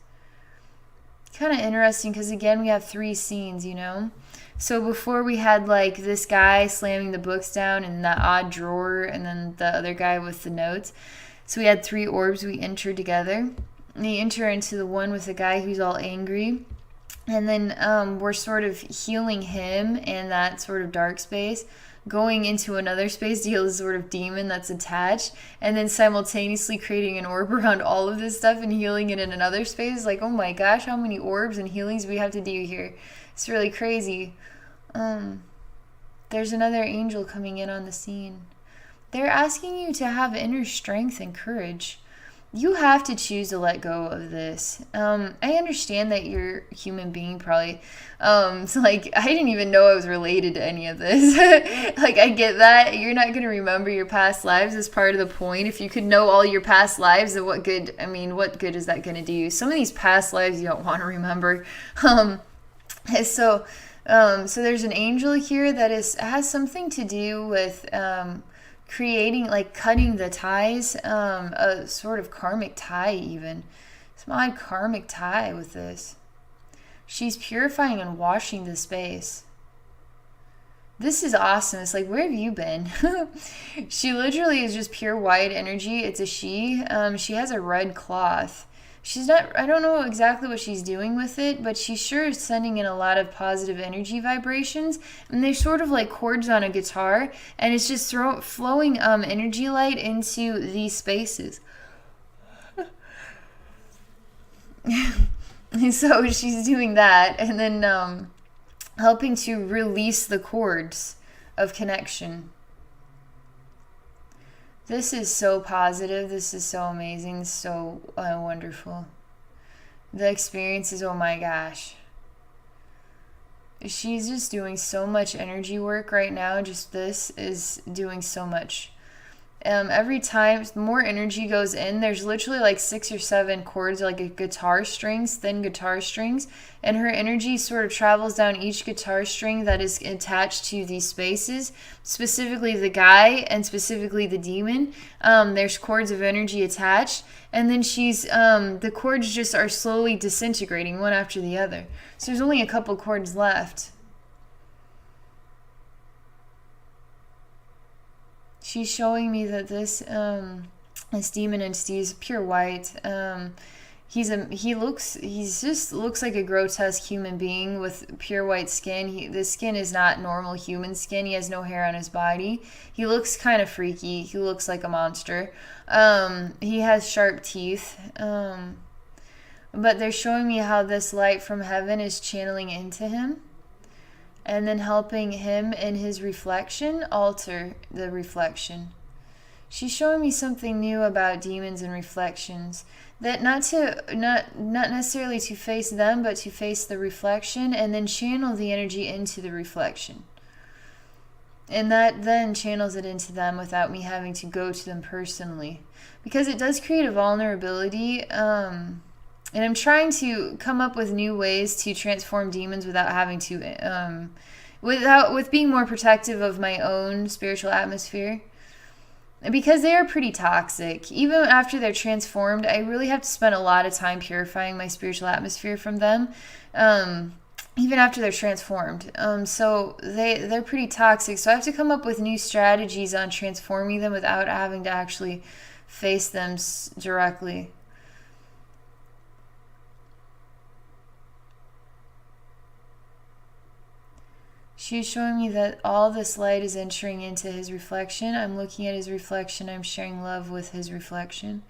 Kind of interesting, because again, we have 3 scenes, you know? So before we had like this guy slamming the books down in that odd drawer, and then the other guy with the notes. So we had 3 orbs we entered together. And you enter into the one with the guy who's all angry. And then we're sort of healing him and that sort of dark space, going into another space to heal this sort of demon that's attached, and then simultaneously creating an orb around all of this stuff and healing it in another space. Like, oh my gosh, how many orbs and healings we have to do here. It's really crazy. There's another angel coming in on the scene. They're asking you to have inner strength and courage. You have to choose to let go of this. I understand that you're a human being, probably. So like, I didn't even know I was related to any of this. Like, I get that. You're not going to remember your past lives as part of the point. If you could know all your past lives, then what good is that going to do you? Some of these past lives you don't want to remember. So there's an angel here that has something to do with creating, like cutting the ties, a sort of karmic tie even. Some odd karmic tie with this. She's purifying and washing the space. This is awesome. It's like, where have you been? She literally is just pure white energy. It's a she. She has a red cloth. I don't know exactly what she's doing with it, but she sure is sending in a lot of positive energy vibrations. And they're sort of like chords on a guitar, and it's just flowing energy light into these spaces. So she's doing that, and then helping to release the cords of connection. This is so positive. This is so amazing. So wonderful. The experiences, oh my gosh. She's just doing so much energy work right now. Just this is doing so much. Every time more energy goes in, there's literally like 6 or 7 chords, like a guitar strings, thin guitar strings, and her energy sort of travels down each guitar string that is attached to these spaces, specifically the guy and specifically the demon. There's chords of energy attached, and then the chords just are slowly disintegrating one after the other. So there's only a couple chords left. She's showing me that this demon entity is pure white. He just looks like a grotesque human being with pure white skin. The skin is not normal human skin. He has no hair on his body. He looks kind of freaky. He looks like a monster. He has sharp teeth. But they're showing me how this light from heaven is channeling into him, and then helping him in his reflection alter the reflection. She's showing me something new about demons and reflections, that not necessarily to face them, but to face the reflection and then channel the energy into the reflection. And that then channels it into them without me having to go to them personally, because it does create a vulnerability. And I'm trying to come up with new ways to transform demons without having to, with being more protective of my own spiritual atmosphere. Because they are pretty toxic. Even after they're transformed, I really have to spend a lot of time purifying my spiritual atmosphere from them, even after they're transformed. So they're pretty toxic. So I have to come up with new strategies on transforming them without having to actually face them directly. She's showing me that all this light is entering into his reflection. I'm looking at his reflection. I'm sharing love with his reflection.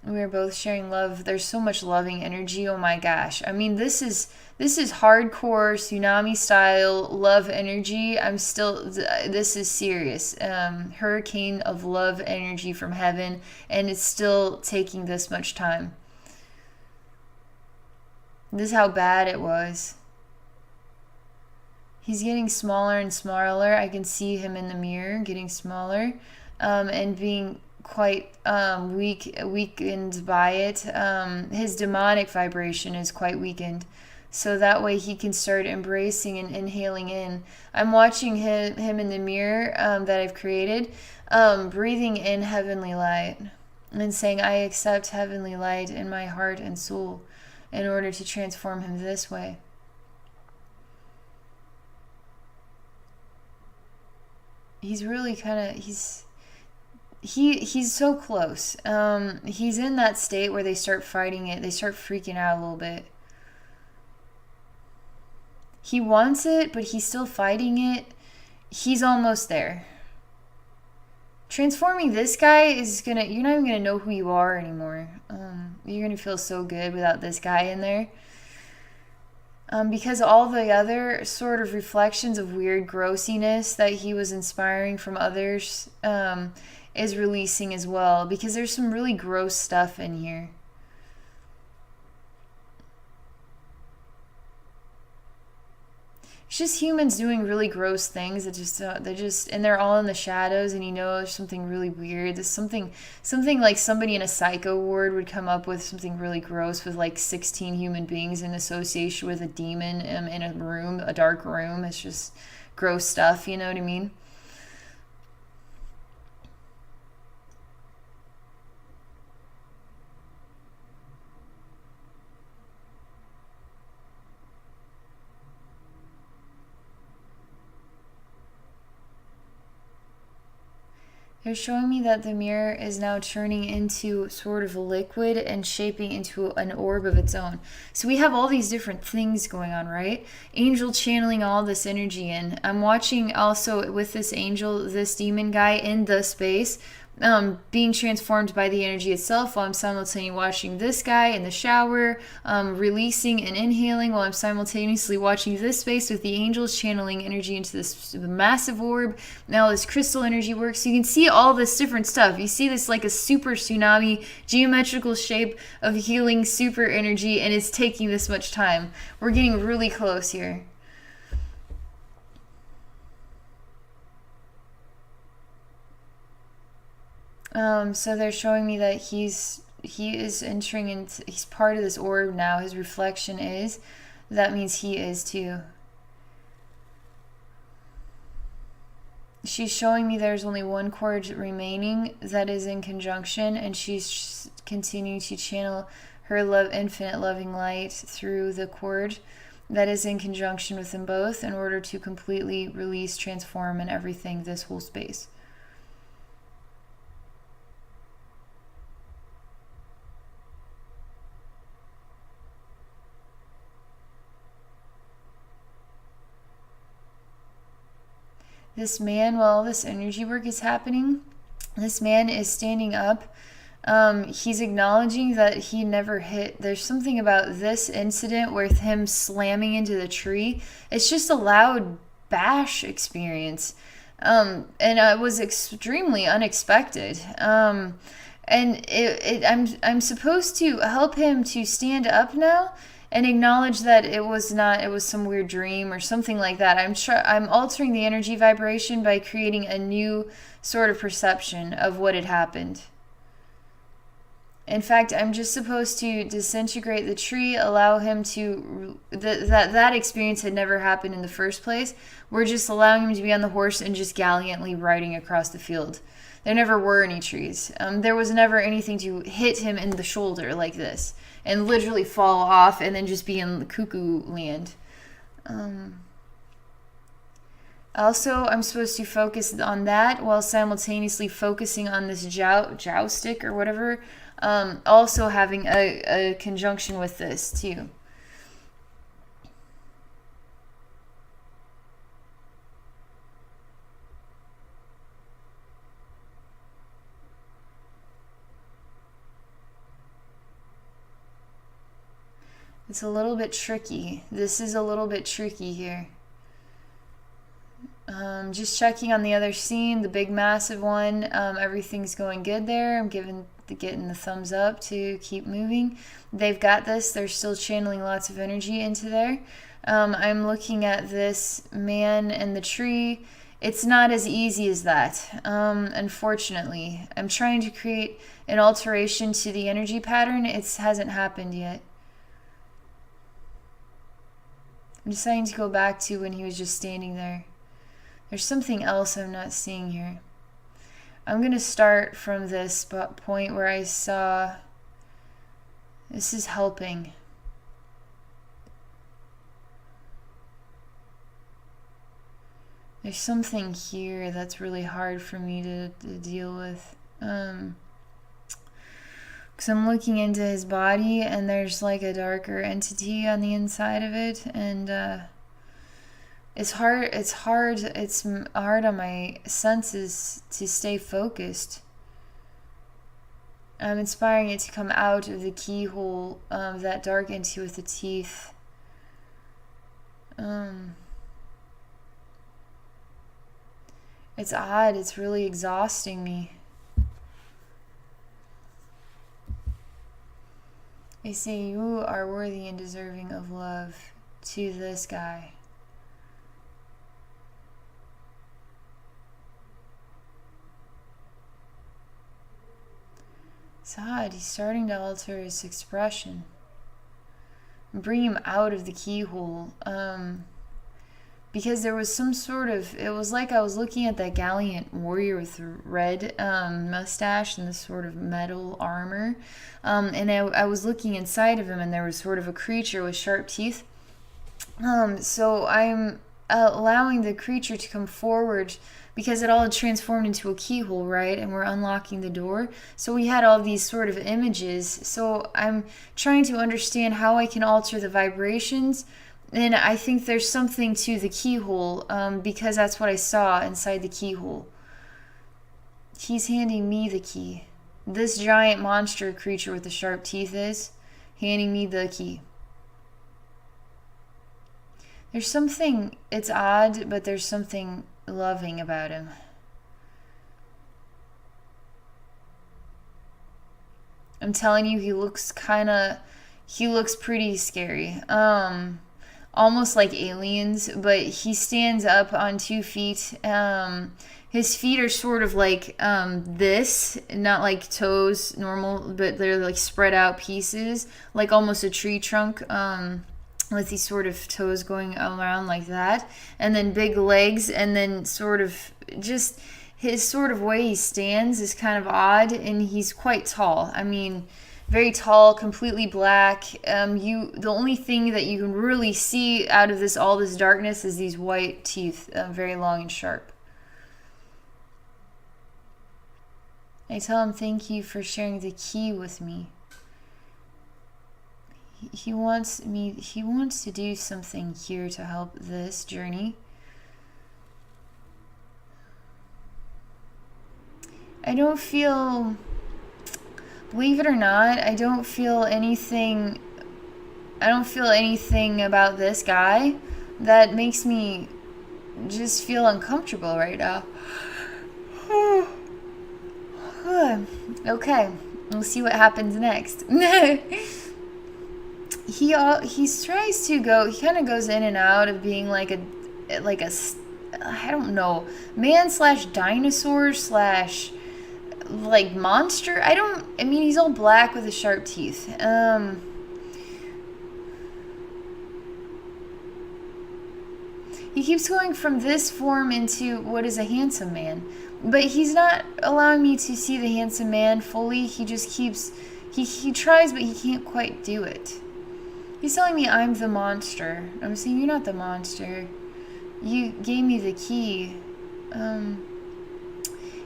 We are both sharing love. There's so much loving energy. Oh my gosh. I mean, this is hardcore tsunami style love energy. This is serious. Hurricane of love energy from heaven, and it's still taking this much time. This is how bad it was. He's getting smaller and smaller. I can see him in the mirror getting smaller, and being quite weakened by it. His demonic vibration is quite weakened, so that way he can start embracing and inhaling in. I'm watching him in the mirror that I've created, breathing in heavenly light and saying, I accept heavenly light in my heart and soul in order to transform him this way. He's really he's so close. He's in that state where they start fighting it. They start freaking out a little bit. He wants it, but he's still fighting it. He's almost there. Transforming this guy is you're not even gonna know who you are anymore. You're gonna feel so good without this guy in there. Because all the other sort of reflections of weird grossiness that he was inspiring from others is releasing as well, because there's some really gross stuff in here. It's just humans doing really gross things that and they're all in the shadows, and there's something really weird. There's something like somebody in a psycho ward would come up with something really gross with like 16 human beings in association with a demon in a room, a dark room. It's just gross stuff, you know what I mean? They're showing me that the mirror is now turning into sort of a liquid and shaping into an orb of its own. So we have all these different things going on, right? Angel channeling all this energy in. I'm watching also with this angel, this demon guy in the space, being transformed by the energy itself, while I'm simultaneously watching this guy in the shower, releasing and inhaling, while I'm simultaneously watching this space with the angels channeling energy into this massive orb. Now this crystal energy works. So you can see all this different stuff. You see this like a super tsunami geometrical shape of healing super energy, and it's taking this much time. We're getting really close here. So they're showing me that he is entering into, he's part of this orb now. His reflection is. That means he is too. She's showing me there's only one cord remaining that is in conjunction, and she's continuing to channel her love, infinite loving light through the cord that is in conjunction with them both in order to completely release, transform, and everything, this whole space. This man, while all this energy work is happening, this man is standing up. He's acknowledging that he never hit. There's something about this incident with him slamming into the tree. It's just a loud bash experience. And it was extremely unexpected. And I'm supposed to help him to stand up now and acknowledge that it was some weird dream or something like that. I'm altering the energy vibration by creating a new sort of perception of what had happened. In fact, I'm just supposed to disintegrate the tree, allow him to, that experience had never happened in the first place. We're just allowing him to be on the horse and just gallantly riding across the field. There never were any trees. There was never anything to hit him in the shoulder like this and literally fall off and then just be in the cuckoo land. Also, I'm supposed to focus on that while simultaneously focusing on this jow stick or whatever. Also having a conjunction with this too. It's a little bit tricky. This is a little bit tricky here. Just checking on the other scene, the big massive one. Everything's going good there. I'm getting the thumbs up to keep moving. They've got this. They're still channeling lots of energy into there. I'm looking at this man and the tree. It's not as easy as that, unfortunately. I'm trying to create an alteration to the energy pattern. It hasn't happened yet. I'm deciding to go back to when he was just standing there. There's something else I'm not seeing here. I'm going to start from this point where I saw... This is helping. There's something here that's really hard for me to deal with. Because I'm looking into his body and there's like a darker entity on the inside of it, and it's hard on my senses to stay focused. I'm inspiring it to come out of the keyhole of that dark entity with the teeth. It's odd. It's really exhausting me. They say you are worthy and deserving of love to this guy. It's odd. He's starting to alter his expression. Bring him out of the keyhole. Because there was some sort of, it was like I was looking at that Galliant warrior with red mustache and this sort of metal armor. And I was looking inside of him, and there was sort of a creature with sharp teeth. So I'm allowing the creature to come forward because it all had transformed into a keyhole, right? And we're unlocking the door. So we had all these sort of images. So I'm trying to understand how I can alter the vibrations. And I think there's something to the keyhole, because that's what I saw inside the keyhole. He's handing me the key. This giant monster creature with the sharp teeth is handing me the key. There's something, it's odd, but there's something loving about him. I'm telling you, he looks pretty scary. Almost like aliens, but he stands up on 2 feet. His feet are sort of like this, not like toes normal, but they're like spread out pieces, like almost a tree trunk, with these sort of toes going around like that, and then big legs, and then sort of just his sort of way he stands is kind of odd, and he's quite tall. I mean, very tall, completely black. The only thing that you can really see out of all this darkness is these white teeth, very long and sharp. I tell him thank you for sharing the key with me. He wants to do something here to help this journey. I don't feel... Believe it or not, I don't feel anything about this guy that makes me just feel uncomfortable right now. Okay, we'll see what happens next. He tries to go, he kind of goes in and out of being like a I don't know, man / dinosaur / like monster. I mean, he's all black with the sharp teeth. He keeps going from this form into what is a handsome man, but he's not allowing me to see the handsome man fully. He just keeps, he tries, but he can't quite do it. He's telling me I'm the monster. I'm saying you're not the monster. You gave me the key.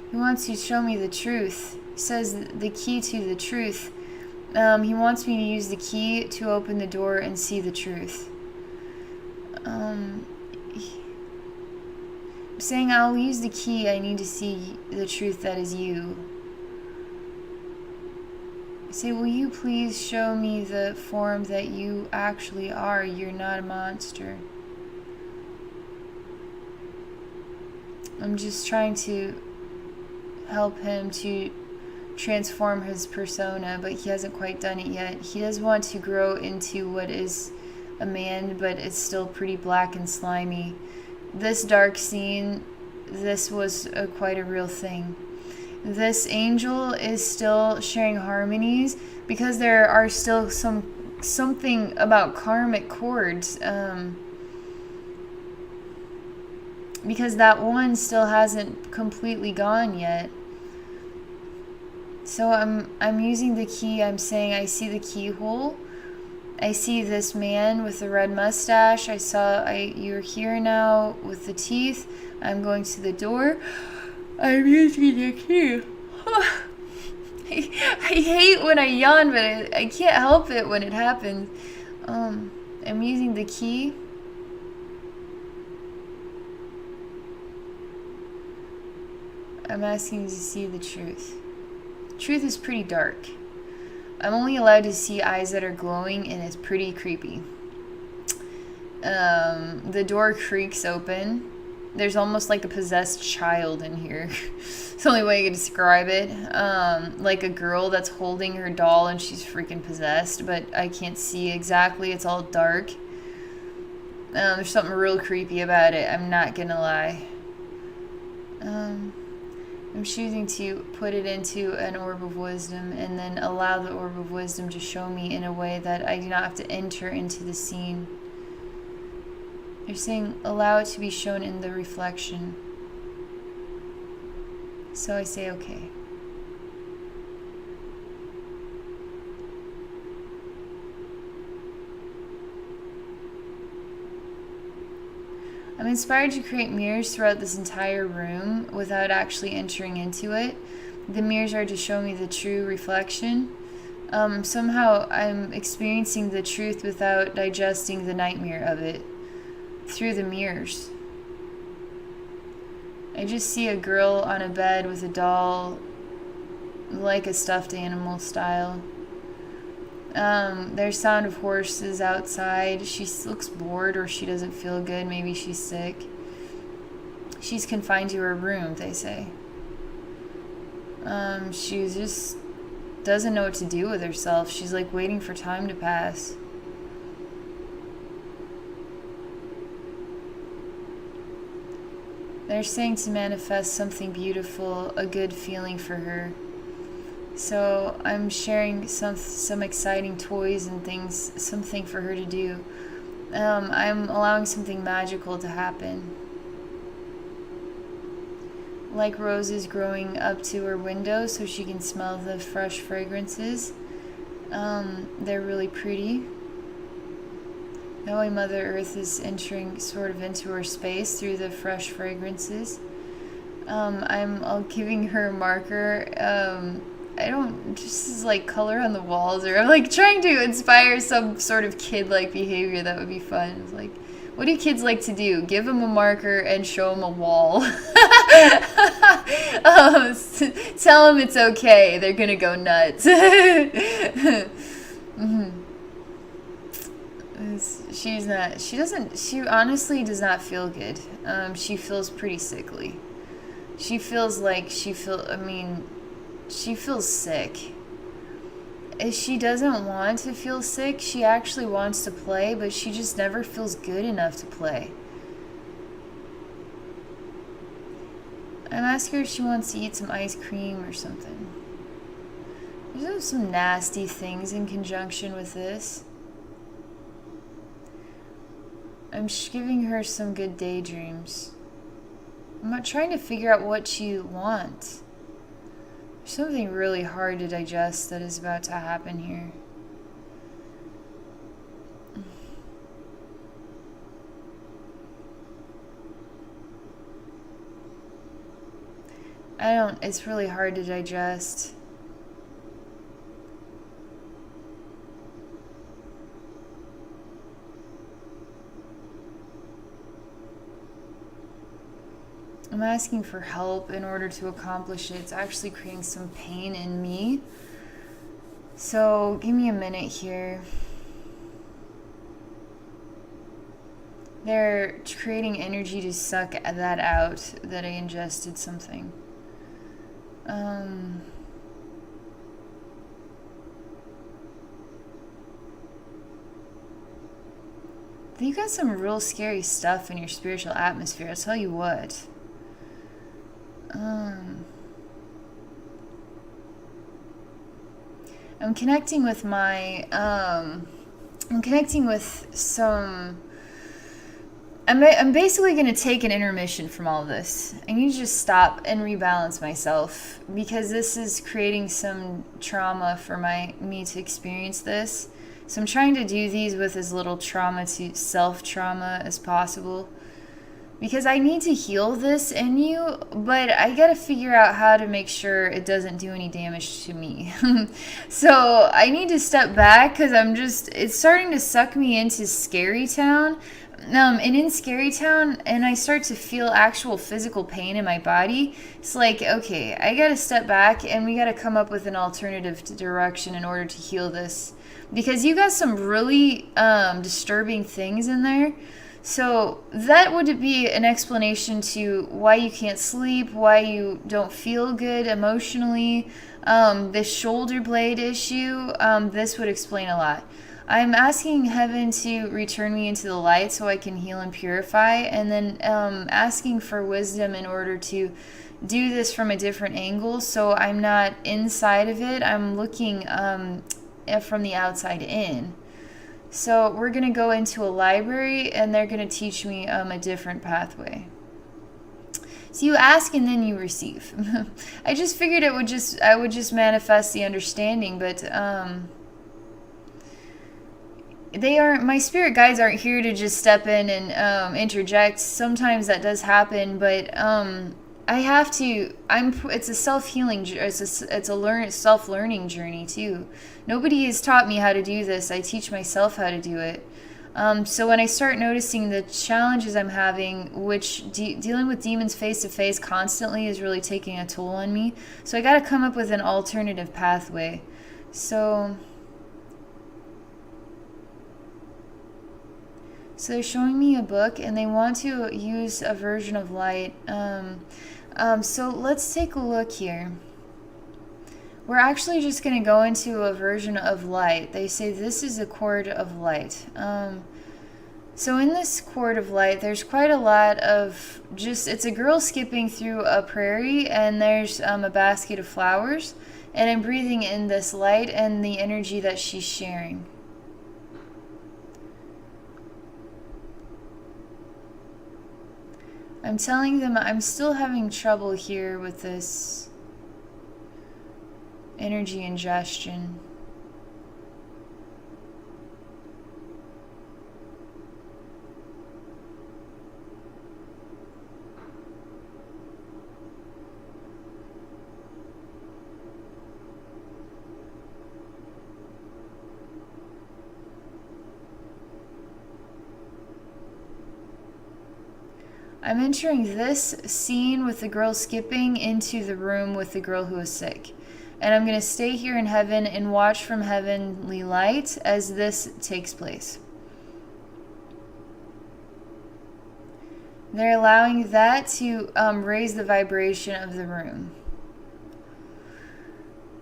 He wants to show me the truth. He says the key to the truth. He wants me to use the key to open the door and see the truth. I'm saying I'll use the key. I need to see the truth that is you. Say, will you please show me the form that you actually are? You're not a monster. I'm just trying to help him to transform his persona, but he hasn't quite done it yet. He does want to grow into what is a man, but it's still pretty black and slimy. This dark scene, this was quite a real thing. This angel is still sharing harmonies because there are still something about karmic cords. Because that one still hasn't completely gone yet. So I'm using the key. I'm saying I see the keyhole. I see this man with the red mustache. You're here now with the teeth. I'm going to the door. I'm using the key. I hate when I yawn, but I can't help it when it happens. I'm using the key. I'm asking you to see the truth. Truth is pretty dark. I'm only allowed to see eyes that are glowing, and it's pretty creepy. The door creaks open. There's almost like a possessed child in here. It's the only way I can describe it. Like a girl that's holding her doll and she's freaking possessed, but I can't see exactly. It's all dark. There's something real creepy about it. I'm not gonna lie. I'm choosing to put it into an orb of wisdom and then allow the orb of wisdom to show me in a way that I do not have to enter into the scene. They're saying allow it to be shown in the reflection. So I say okay. I'm inspired to create mirrors throughout this entire room without actually entering into it. The mirrors are to show me the true reflection. Somehow I'm experiencing the truth without digesting the nightmare of it through the mirrors. I just see a girl on a bed with a doll, like a stuffed animal style. There's sound of horses outside. She looks bored, or she doesn't feel good. Maybe she's sick. She's confined to her room, they say. She just doesn't know what to do with herself. She's like waiting for time to pass. They're saying to manifest something beautiful, a good feeling for her. So I'm sharing some exciting toys and things, something for her to do. I'm allowing something magical to happen. Like roses growing up to her window so she can smell the fresh fragrances. They're really pretty. That way Mother Earth is entering sort of into her space through the fresh fragrances. I'm giving her a marker. I don't just like color on the walls, or I'm like trying to inspire some sort of kid-like behavior that would be fun. It's like, what do kids like to do? Give them a marker and show them a wall. Tell them it's okay. They're gonna go nuts. She honestly does not feel good. She feels pretty sickly. She feels like she feels sick. If she doesn't want to feel sick, she actually wants to play, but she just never feels good enough to play. I'm asking her if she wants to eat some ice cream or something. There's some nasty things in conjunction with this. I'm giving her some good daydreams. I'm not trying to figure out what she wants. There's something really hard to digest that is about to happen here. It's really hard to digest. I'm asking for help in order to accomplish it. It's actually creating some pain in me. So give me a minute here. They're creating energy to suck that out, that I ingested something. You got some real scary stuff in your spiritual atmosphere, I'll tell you what. I'm connecting with my, I'm connecting with some, I'm basically going to take an intermission from all of this. I need to just stop and rebalance myself because this is creating some trauma for me to experience this. So I'm trying to do these with as little self-trauma as possible. Because I need to heal this in you, but I gotta figure out how to make sure it doesn't do any damage to me. So I need to step back because it's starting to suck me into Scary Town. And in Scary Town, and I start to feel actual physical pain in my body. It's like, okay, I gotta step back and we gotta come up with an alternative direction in order to heal this. Because you got some really disturbing things in there. So that would be an explanation to why you can't sleep, why you don't feel good emotionally. This shoulder blade issue, this would explain a lot. I'm asking heaven to return me into the light so I can heal and purify, and then asking for wisdom in order to do this from a different angle so I'm not inside of it. I'm looking from the outside in. So we're going to go into a library and they're going to teach me a different pathway. So you ask and then you receive. I just figured I would just manifest the understanding, but my spirit guides aren't here to just step in and interject. Sometimes that does happen, but I have to. It's a self-healing. It's a self-learning journey too. Nobody has taught me how to do this. I teach myself how to do it. So when I start noticing the challenges I'm having, which dealing with demons face to face constantly is really taking a toll on me. So I got to come up with an alternative pathway. So they're showing me a book and they want to use a version of light. So let's take a look here. We're actually just going to go into a version of light. They say this is a cord of light. So in this cord of light, there's quite a lot of it's a girl skipping through a prairie and there's a basket of flowers. And I'm breathing in this light and the energy that she's sharing. I'm telling them I'm still having trouble here with this energy ingestion. I'm entering this scene with the girl skipping into the room with the girl who is sick. And I'm going to stay here in heaven and watch from heavenly light as this takes place. They're allowing that to raise the vibration of the room.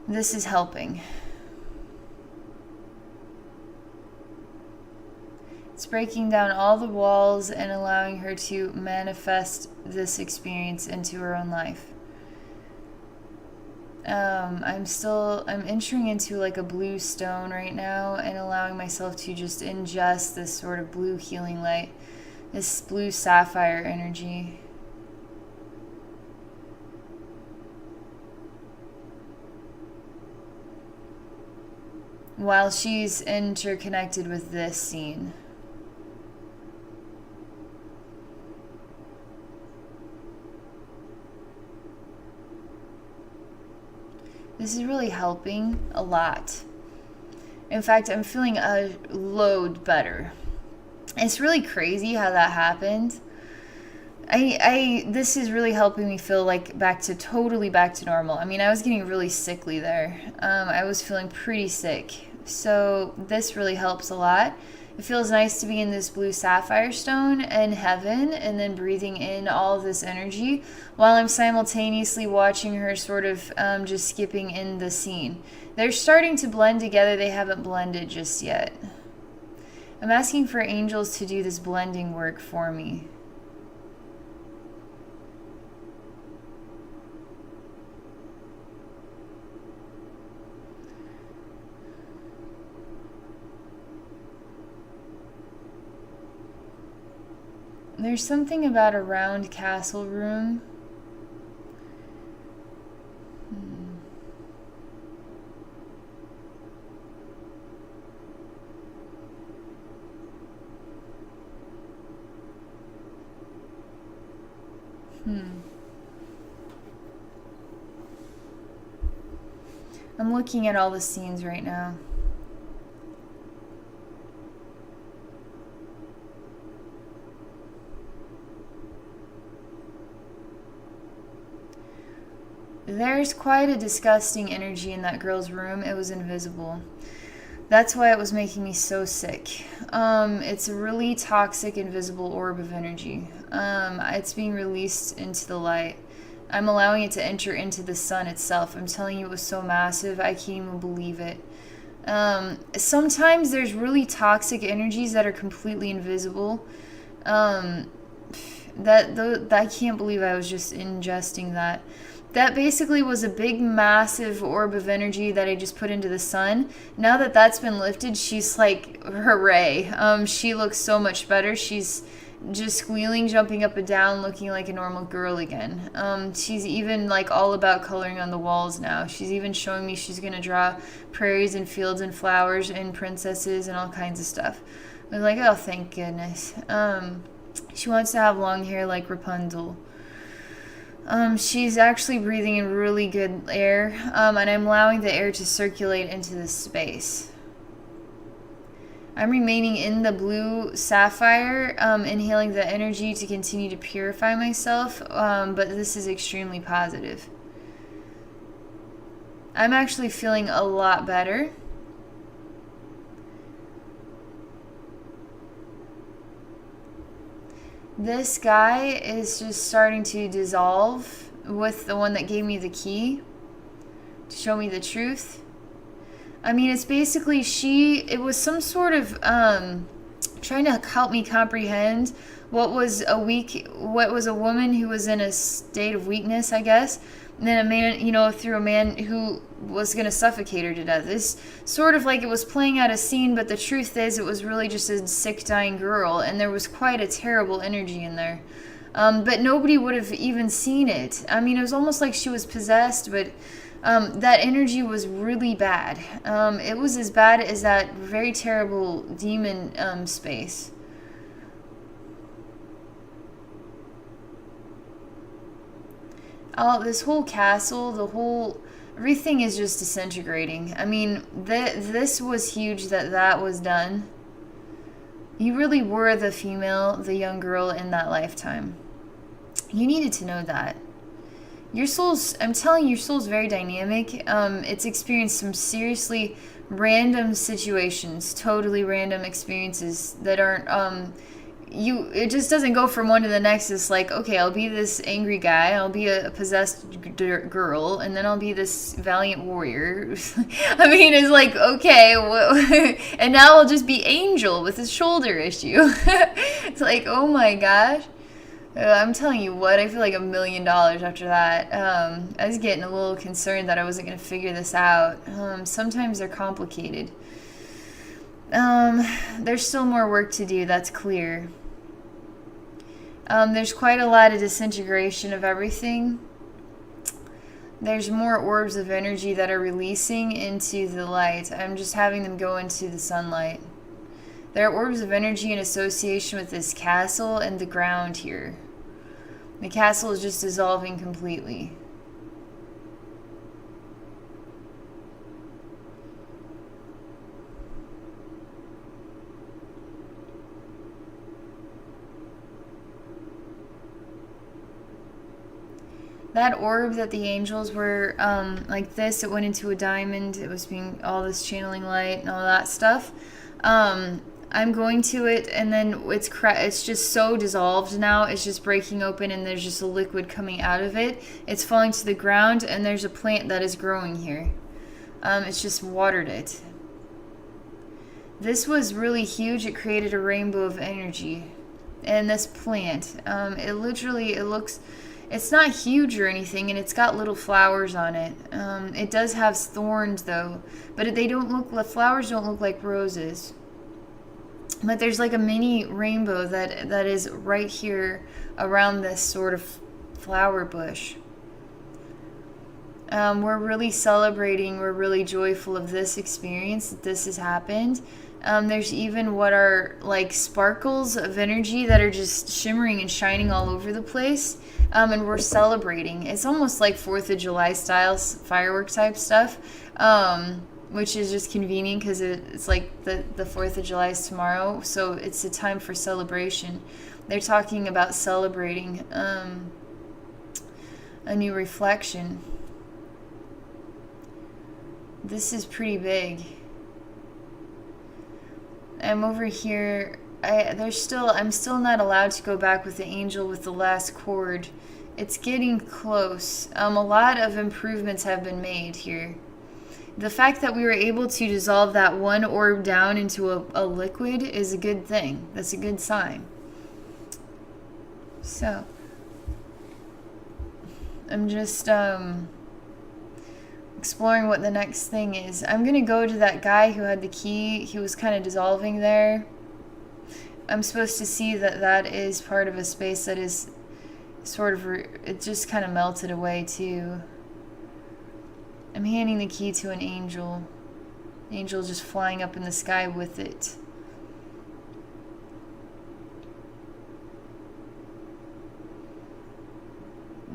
This is helping. It's breaking down all the walls and allowing her to manifest this experience into her own life. I'm entering into like a blue stone right now and allowing myself to just ingest this sort of blue healing light, this blue sapphire energy. While she's interconnected with this scene. This is really helping a lot. In fact, I'm feeling a load better. It's really crazy how that happened. This is really helping me feel like totally back to normal. I mean, I was getting really sickly there. I was feeling pretty sick. So this really helps a lot. It feels nice to be in this blue sapphire stone in heaven and then breathing in all of this energy while I'm simultaneously watching her sort of just skipping in the scene. They're starting to blend together. They haven't blended just yet. I'm asking for angels to do this blending work for me. There's something about a round castle room. I'm looking at all the scenes right now. There's quite a disgusting energy in that girl's room. It was invisible. That's why it was making me so sick. It's a really toxic, invisible orb of energy. It's being released into the light. I'm allowing it to enter into the sun itself. I'm telling you, it was so massive, I can't even believe it. Sometimes there's really toxic energies that are completely invisible. I can't believe I was just ingesting that. That basically was a big, massive orb of energy that I just put into the sun. Now that that's been lifted, she's like, hooray. She looks so much better. She's just squealing, jumping up and down, looking like a normal girl again. She's even like all about coloring on the walls now. She's even showing me she's going to draw prairies and fields and flowers and princesses and all kinds of stuff. I was like, oh, thank goodness. She wants to have long hair like Rapunzel. She's actually breathing in really good air, and I'm allowing the air to circulate into this space. I'm remaining in the blue sapphire, inhaling the energy to continue to purify myself, but this is extremely positive. I'm actually feeling a lot better. This guy is just starting to dissolve with the one that gave me the key to show me the truth. I mean, it's basically it was some sort of trying to help me comprehend what was a woman who was in a state of weakness, I guess. And then a man, through a man who was going to suffocate her to death. It's sort of like it was playing out a scene, but the truth is it was really just a sick, dying girl, and there was quite a terrible energy in there. But nobody would have even seen it. I mean, it was almost like she was possessed, but that energy was really bad. It was as bad as that very terrible demon space. This whole castle, everything is just disintegrating. I mean, this was huge that was done. You really were the young girl in that lifetime. You needed to know that. I'm telling you, your soul's very dynamic. It's experienced some seriously random situations, totally random experiences that aren't, it just doesn't go from one to the next. It's like, okay, I'll be this angry guy, I'll be a possessed girl, and then I'll be this valiant warrior. I mean, it's like, okay, and now I'll just be Angel with his shoulder issue. It's like, oh my gosh. I'm telling you what, I feel like $1 million after that. I was getting a little concerned that I wasn't going to figure this out. Sometimes they're complicated. There's still more work to do, that's clear. There's quite a lot of disintegration of everything. There's more orbs of energy that are releasing into the light. I'm just having them go into the sunlight. There are orbs of energy in association with this castle and the ground here. The castle is just dissolving completely. That orb that the angels were like this, it went into a diamond. It was being all this channeling light and all that stuff. I'm going to it, and then it's just so dissolved now. It's just breaking open, and there's just a liquid coming out of it. It's falling to the ground, and there's a plant that is growing here. It's just watered it. This was really huge. It created a rainbow of energy. And this plant, it's not huge or anything, and it's got little flowers on it. It does have thorns though, but the flowers don't look like roses. But there's like a mini rainbow that is right here around this sort of flower bush. We're really celebrating, we're really joyful of this experience, that this has happened. There's even what are like sparkles of energy that are just shimmering and shining all over the place. And we're celebrating. It's almost like 4th of July style firework type stuff, which is just convenient because it's like the 4th of July is tomorrow. So it's a time for celebration. They're talking about celebrating a new reflection. This is pretty big. I'm over here. I'm still not allowed to go back with the angel with the last cord. It's getting close. A lot of improvements have been made here. The fact that we were able to dissolve that one orb down into a liquid is a good thing. That's a good sign. So, I'm just exploring what the next thing is. I'm going to go to that guy who had the key. He was kind of dissolving there. I'm supposed to see that is part of a space that is sort of, it just kind of melted away too. I'm handing the key to an angel. Angel just flying up in the sky with it.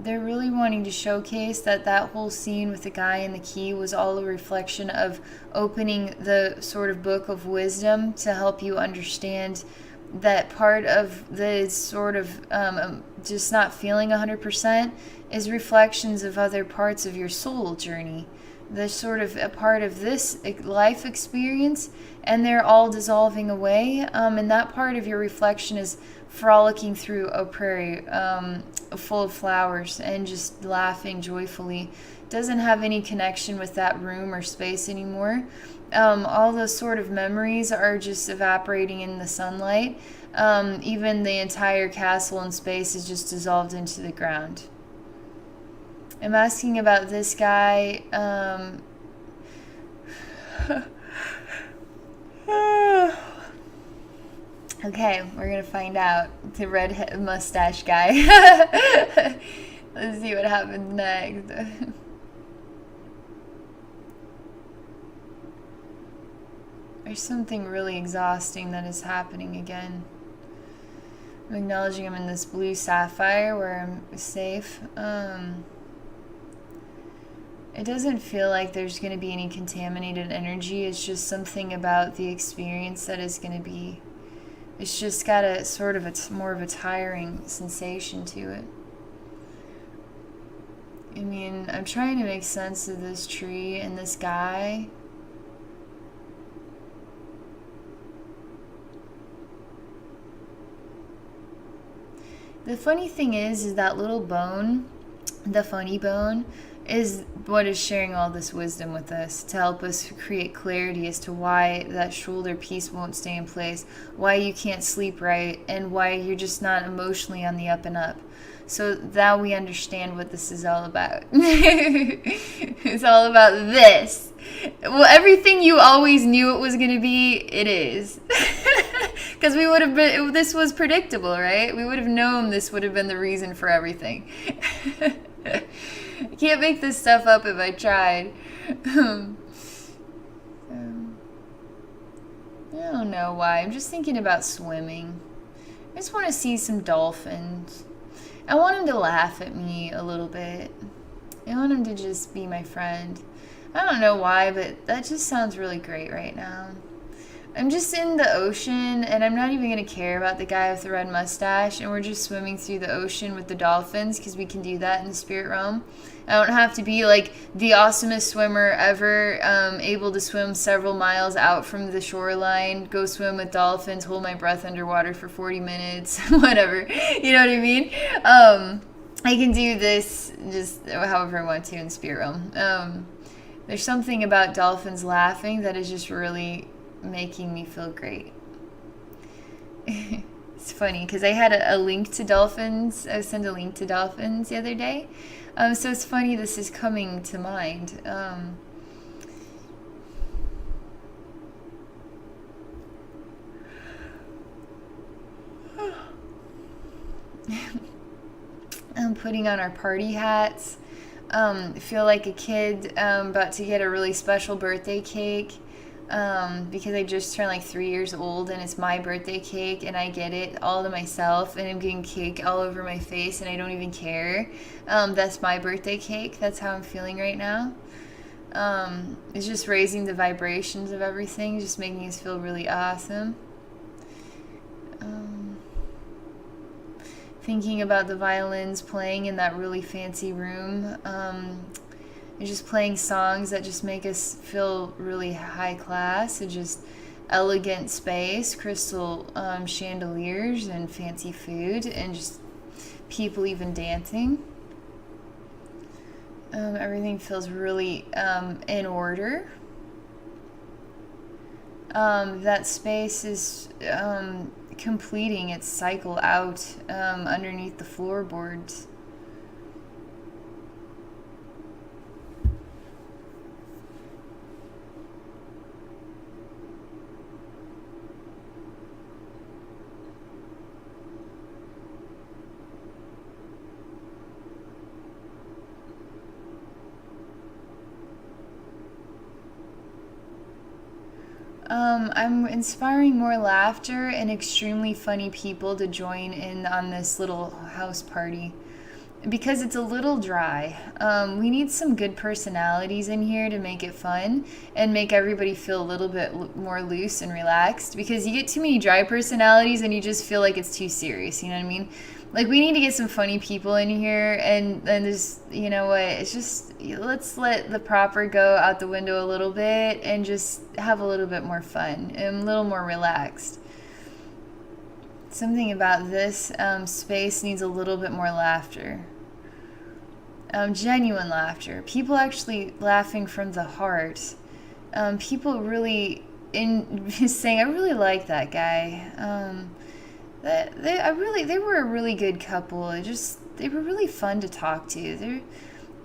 They're really wanting to showcase that whole scene with the guy and the key was all a reflection of opening the sort of book of wisdom to help you understand that part of the sort of just not feeling 100% is reflections of other parts of your soul journey. They're sort of a part of this life experience, and they're all dissolving away. And that part of your reflection is frolicking through a prairie full of flowers and just laughing joyfully. Doesn't have any connection with that room or space anymore. All those sort of memories are just evaporating in the sunlight. Even the entire castle and space is just dissolved into the ground. I'm asking about this guy. Okay, we're gonna find out. The red mustache guy. Let's see what happens next. There's something really exhausting that is happening again. I'm acknowledging I'm in this blue sapphire where I'm safe. It doesn't feel like there's going to be any contaminated energy. It's just something about the experience that is going to be... It's just got a sort of more of a tiring sensation to it. I mean, I'm trying to make sense of this tree and this guy. The funny thing is that little bone, the funny bone, is what is sharing all this wisdom with us to help us create clarity as to why that shoulder piece won't stay in place, why you can't sleep right, and why you're just not emotionally on the up and up. So now we understand what this is all about. It's all about this. Well, everything you always knew it was going to be, it is. Because we would have been, this was predictable, right? We would have known this would have been the reason for everything. I can't make this stuff up if I tried. I don't know why. I'm just thinking about swimming. I just want to see some dolphins. I want him to laugh at me a little bit. I want him to just be my friend. I don't know why, but that just sounds really great right now. I'm just in the ocean, and I'm not even going to care about the guy with the red mustache, and we're just swimming through the ocean with the dolphins, because we can do that in the spirit realm. I don't have to be like the awesomest swimmer ever, able to swim several miles out from the shoreline, go swim with dolphins, hold my breath underwater for 40 minutes, whatever. You know what I mean? I can do this just however I want to in the spirit realm. There's something about dolphins laughing that is just really making me feel great. It's funny because I had a link to dolphins. I sent a link to dolphins the other day. So it's funny this is coming to mind. I'm putting on our party hats. Feel like a kid about to get a really special birthday cake. Because I just turned like 3 years old and it's my birthday cake and I get it all to myself and I'm getting cake all over my face and I don't even care. That's my birthday cake. That's how I'm feeling right now. It's just raising the vibrations of everything, just making us feel really awesome. Thinking about the violins playing in that really fancy room. And just playing songs that just make us feel really high class and just elegant space, crystal chandeliers and fancy food and just people even dancing. Everything feels really in order. That space is completing its cycle out underneath the floorboards. I'm inspiring more laughter and extremely funny people to join in on this little house party because it's a little dry. We need some good personalities in here to make it fun and make everybody feel a little bit more loose and relaxed, because you get too many dry personalities and you just feel like it's too serious, you know what I mean? Like, we need to get some funny people in here, and just, you know what, it's just, let's let the proper go out the window a little bit and just have a little bit more fun and a little more relaxed. Something about this space needs a little bit more laughter. Genuine laughter. People actually laughing from the heart. People really saying, I really like that guy. They were a really good couple. They were really fun to talk to.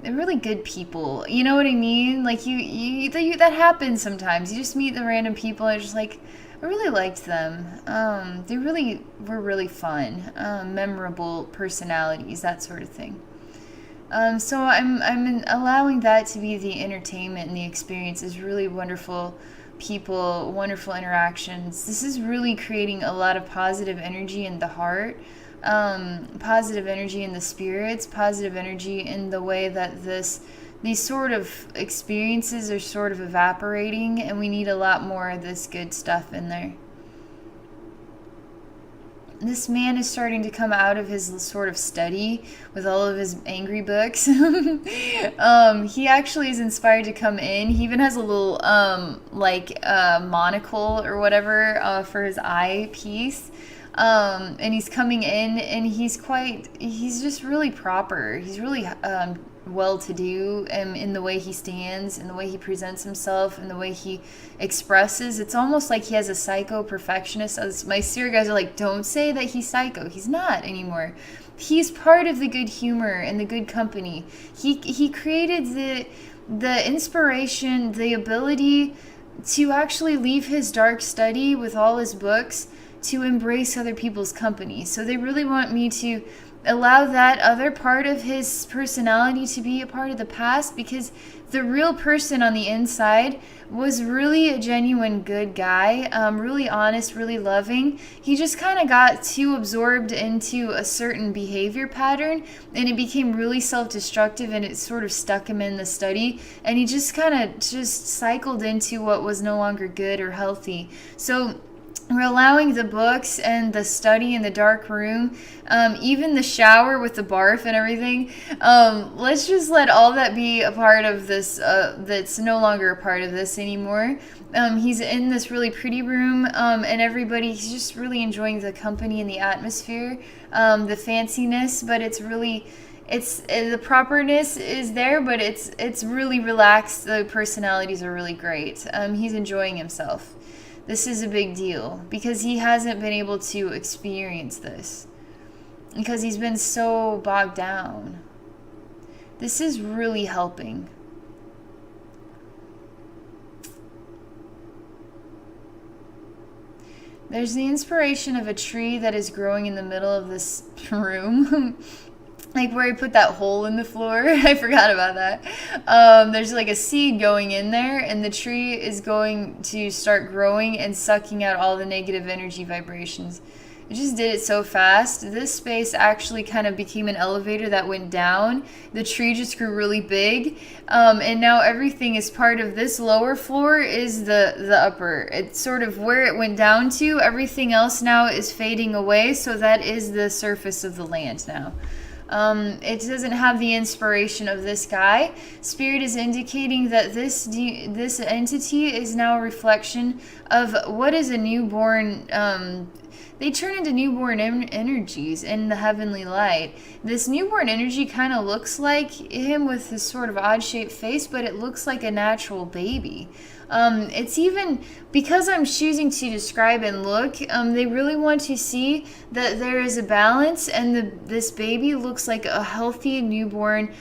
They're really good people. You know what I mean? Like that happens sometimes. You just meet the random people and just like, I really liked them. They really were really fun, memorable personalities, that sort of thing. So I'm allowing that to be the entertainment and the experience is really wonderful people, wonderful interactions. This is really creating a lot of positive energy in the heart, positive energy in the spirits, positive energy in the way that these sort of experiences are sort of evaporating, and we need a lot more of this good stuff in there. This man is starting to come out of his sort of study with all of his angry books. He actually is inspired to come in. He even has a little monocle or whatever for his eyepiece. And he's coming in and he's just really proper. He's really well-to-do in the way he stands, in the way he presents himself, in the way he expresses. It's almost like he has a psycho-perfectionist. As my seer guys are like, don't say that he's psycho. He's not anymore. He's part of the good humor and the good company. He created the inspiration, the ability to actually leave his dark study with all his books to embrace other people's company. So they really want me to allow that other part of his personality to be a part of the past, because the real person on the inside was really a genuine good guy, really honest, really loving. He just kind of got too absorbed into a certain behavior pattern, and it became really self-destructive, and it sort of stuck him in the study, and he just kind of just cycled into what was no longer good or healthy. So we're allowing the books and the study in the dark room, even the shower with the barf and everything. Let's just let all that be a part of this, that's no longer a part of this anymore. He's in this really pretty room, and he's just really enjoying the company and the atmosphere, the fanciness, but it's really, the properness is there, but it's really relaxed. The personalities are really great. He's enjoying himself. This is a big deal because he hasn't been able to experience this because he's been so bogged down. This is really helping. There's the inspiration of a tree that is growing in the middle of this room. Like where he put that hole in the floor. I forgot about that. There's like a seed going in there, and the tree is going to start growing and sucking out all the negative energy vibrations. It just did it so fast. This space actually kind of became an elevator that went down. The tree just grew really big. And now everything is part of this lower floor is the upper. It's sort of where it went down to. Everything else now is fading away. So that is the surface of the land now. It doesn't have the inspiration of this guy. Spirit is indicating that this entity is now a reflection of what is a newborn. They turn into newborn energies in the heavenly light. This newborn energy kind of looks like him with this sort of odd-shaped face, but it looks like a natural baby. It's even, because I'm choosing to describe and look, they really want to see that there is a balance, and this baby looks like a healthy newborn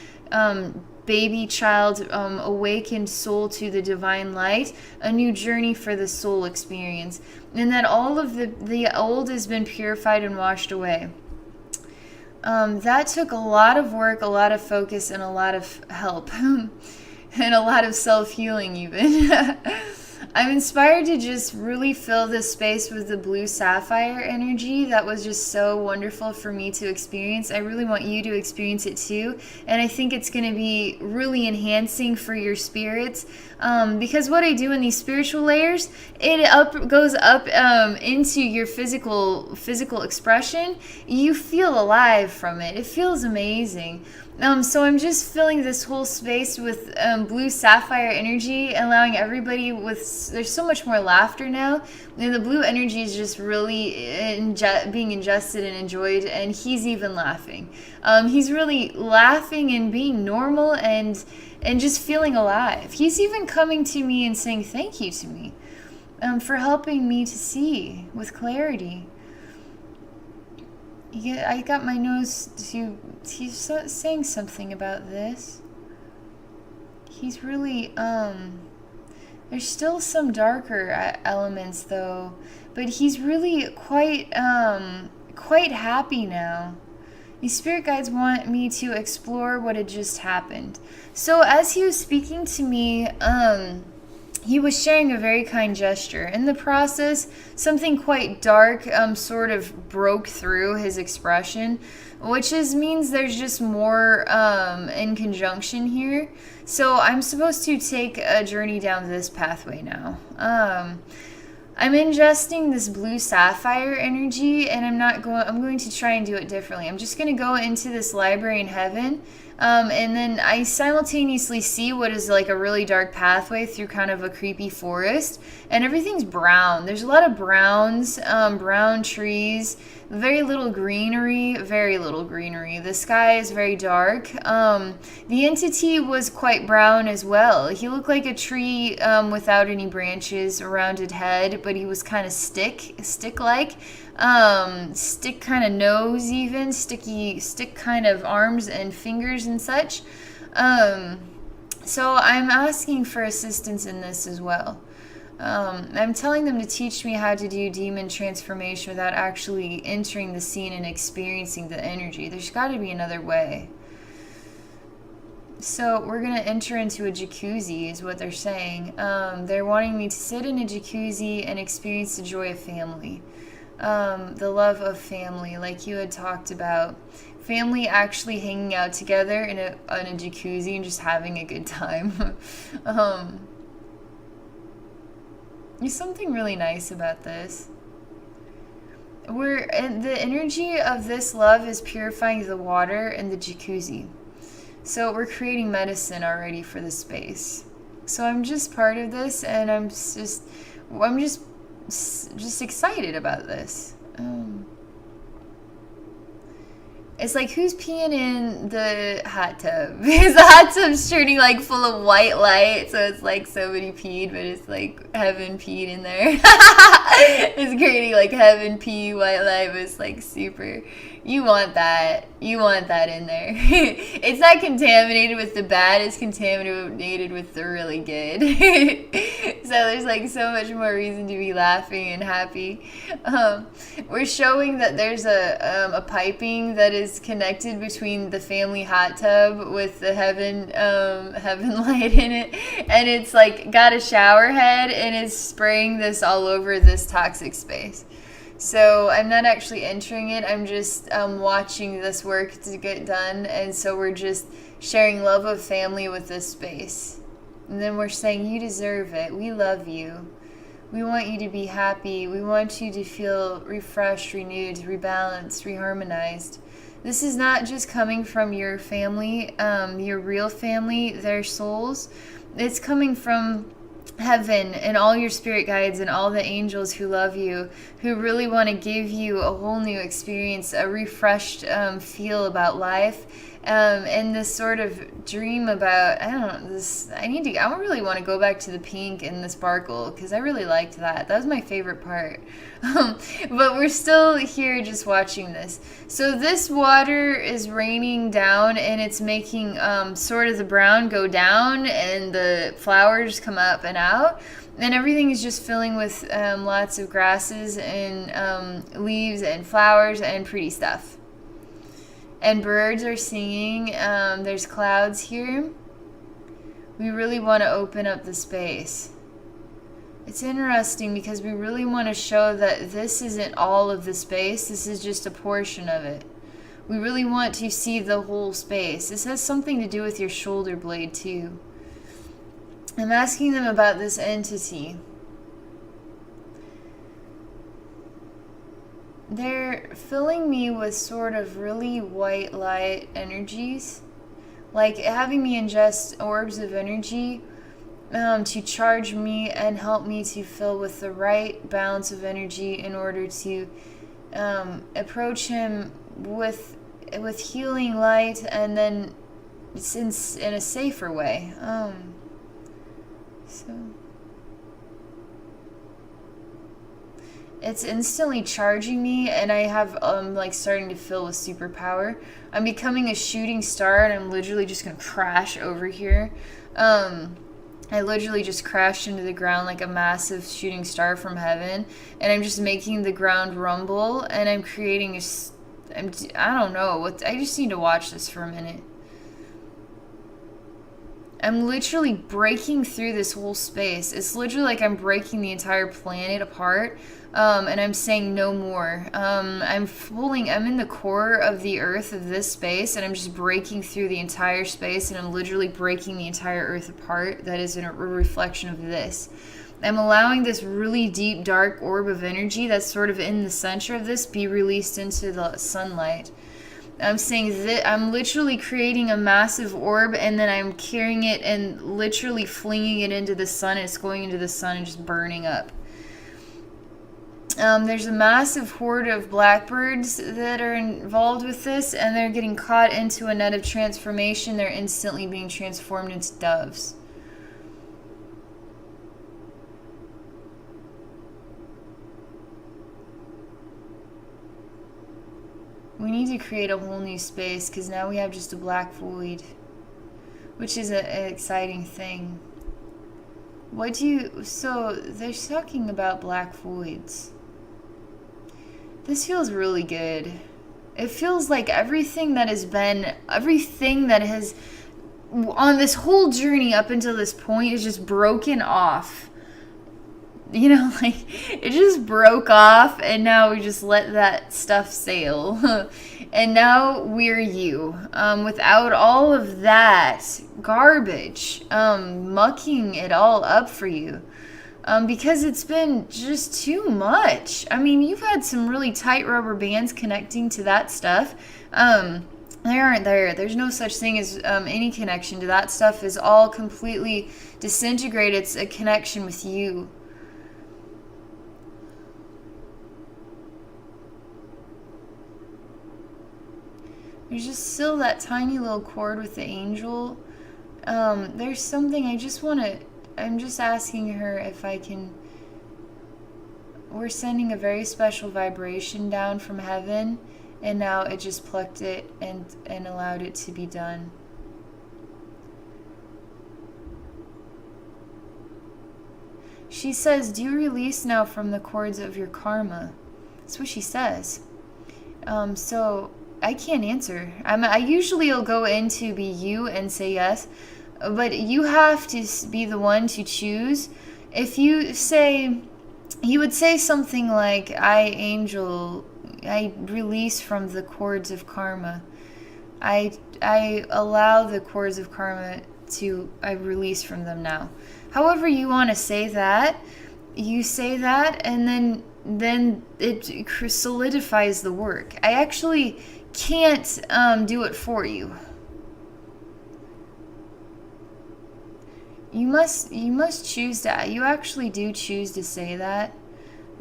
baby child, awakened soul to the divine light, a new journey for the soul experience, and that all of the old has been purified and washed away. That took a lot of work, a lot of focus, and a lot of help. And a lot of self-healing even. I'm inspired to just really fill this space with the blue sapphire energy. That was just so wonderful for me to experience. I really want you to experience it too. And I think it's going to be really enhancing for your spirits. Because what I do in these spiritual layers, it goes up into your physical expression. You feel alive from it. It feels amazing. So I'm just filling this whole space with blue sapphire energy, allowing everybody there's so much more laughter now, and the blue energy is just really being ingested and enjoyed, and he's even laughing. He's really laughing and being normal and just feeling alive. He's even coming to me and saying thank you to me for helping me to see with clarity. Yeah, I got my nose to. He's saying something about this. He's really there's still some darker elements though, but he's really quite happy now. These spirit guides want me to explore what had just happened. So as he was speaking to me, he was sharing a very kind gesture. In the process, something quite dark sort of broke through his expression, which means there's just more in conjunction here. So I'm supposed to take a journey down this pathway now. I'm ingesting this blue sapphire energy, and I'm going to try and do it differently. I'm just going to go into this library in heaven. And then I simultaneously see what is like a really dark pathway through kind of a creepy forest, and everything's brown. There's a lot of browns, brown trees, very little greenery. The sky is very dark. The entity was quite brown as well. He looked like a tree without any branches, a rounded head, but he was kind of stick-like. Stick kind of nose, even stick kind of arms and fingers and such. So I'm asking for assistance in this as well. I'm telling them to teach me how to do demon transformation without actually entering the scene and experiencing the energy. There's got to be another way. So we're going to enter into a jacuzzi is what they're saying. They're wanting me to sit in a jacuzzi and experience the joy of family. The love of family, like you had talked about. Family actually hanging out together in a jacuzzi and just having a good time. There's something really nice about this. The energy of this love is purifying the water in the jacuzzi. So we're creating medicine already for the space. So I'm just part of this, and I'm just excited about this. It's like, who's peeing in the hot tub? Because the hot tub's turning like full of white light, so it's like somebody peed, but it's like heaven peed in there. It's creating like heaven pee white light, but it's like super. You want that. You want that in there. It's not contaminated with the bad, it's contaminated with the really good. So there's like so much more reason to be laughing and happy. We're showing that there's a piping that is connected between the family hot tub with the heaven light in it, and it's like got a shower head and is spraying this all over this toxic space. So I'm not actually entering it, I'm just watching this work to get done, and so we're just sharing love of family with this space. And then we're saying, you deserve it, we love you, we want you to be happy, we want you to feel refreshed, renewed, rebalanced, reharmonized. This is not just coming from your family, your real family, their souls. It's coming from heaven and all your spirit guides and all the angels who love you, who really want to give you a whole new experience, a refreshed feel about life, and this sort of dream about, I don't know, this, I really want to go back to the pink and the sparkle, because I really liked that. That was my favorite part. But we're still here just watching this. So this water is raining down, and it's making sort of the brown go down and the flowers come up and out, and everything is just filling with lots of grasses and leaves and flowers and pretty stuff. And birds are singing. There's clouds here. We really want to open up the space. It's interesting because we really want to show that this isn't all of the space. This is just a portion of it. We really want to see the whole space. This has something to do with your shoulder blade too. I'm asking them about this entity. They're filling me with sort of really white light energies, like having me ingest orbs of energy to charge me and help me to fill with the right balance of energy in order to approach him with healing light, and then in a safer way. So it's instantly charging me, and I have like starting to fill with superpower. I'm becoming a shooting star, and I'm literally just gonna crash over here. I literally just crashed into the ground like a massive shooting star from heaven, and I'm just making the ground rumble, and I'm creating I don't know what. I just need to watch this for a minute. I'm literally breaking through this whole space. It's literally like I'm breaking the entire planet apart, and I'm saying no more. I'm in the core of the earth of this space, and I'm just breaking through the entire space, and I'm literally breaking the entire earth apart. That is a reflection of this. I'm allowing this really deep, dark orb of energy that's sort of in the center of this be released into the sunlight. I'm saying that I'm literally creating a massive orb, and then I'm carrying it and literally flinging it into the sun. It's going into the sun and just burning up. There's a massive horde of blackbirds that are involved with this, and they're getting caught into a net of transformation. They're instantly being transformed into doves. We need to create a whole new space, because now we have just a black void, which is an exciting thing. So they're talking about black voids. This feels really good. It feels like everything that has on this whole journey up until this point is just broken off. You know, like it just broke off, and now we just let that stuff sail. And now we're you, without all of that garbage, mucking it all up for you. Because it's been just too much. I mean, you've had some really tight rubber bands connecting to that stuff. They aren't there. There's no such thing as any connection to that stuff. Is all completely disintegrated. It's a connection with you. There's just still that tiny little cord with the angel. There's something I just want to... I'm just asking her if I can... We're sending a very special vibration down from heaven, and now it just plucked it and allowed it to be done. She says, do you release now from the cords of your karma? That's what she says. So... I can't answer. I usually will go in to be you and say yes, but you have to be the one to choose. If you say, you would say something like, I release from the cords of karma. I allow the cords of karma I release from them now. However you want to say that, you say that, and then it solidifies the work. I actually can't do it for you. You must choose that. You actually do choose to say that,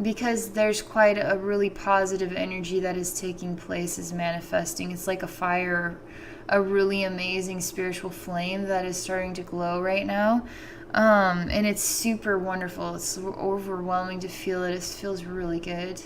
because there's quite a really positive energy that is taking place, is manifesting. It's like a fire, a really amazing spiritual flame that is starting to glow right now. And it's super wonderful. It's overwhelming to feel it. It feels really good.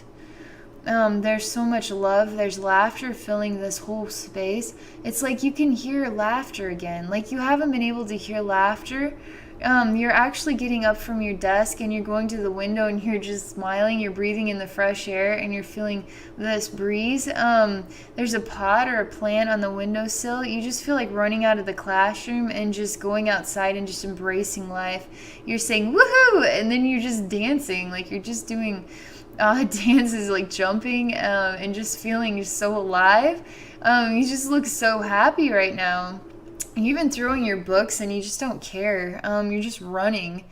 There's so much love. There's laughter filling this whole space. It's like you can hear laughter again. Like you haven't been able to hear laughter. You're actually getting up from your desk and you're going to the window and you're just smiling. You're breathing in the fresh air and you're feeling this breeze. There's a pot or a plant on the windowsill. You just feel like running out of the classroom and just going outside and just embracing life. You're saying woohoo, and then you're just dancing. Like you're just doing dances, like jumping and just feeling so alive. You just look so happy right now. You're even throwing your books and you just don't care. You're just running.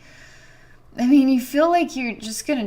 I mean, you feel like you're just gonna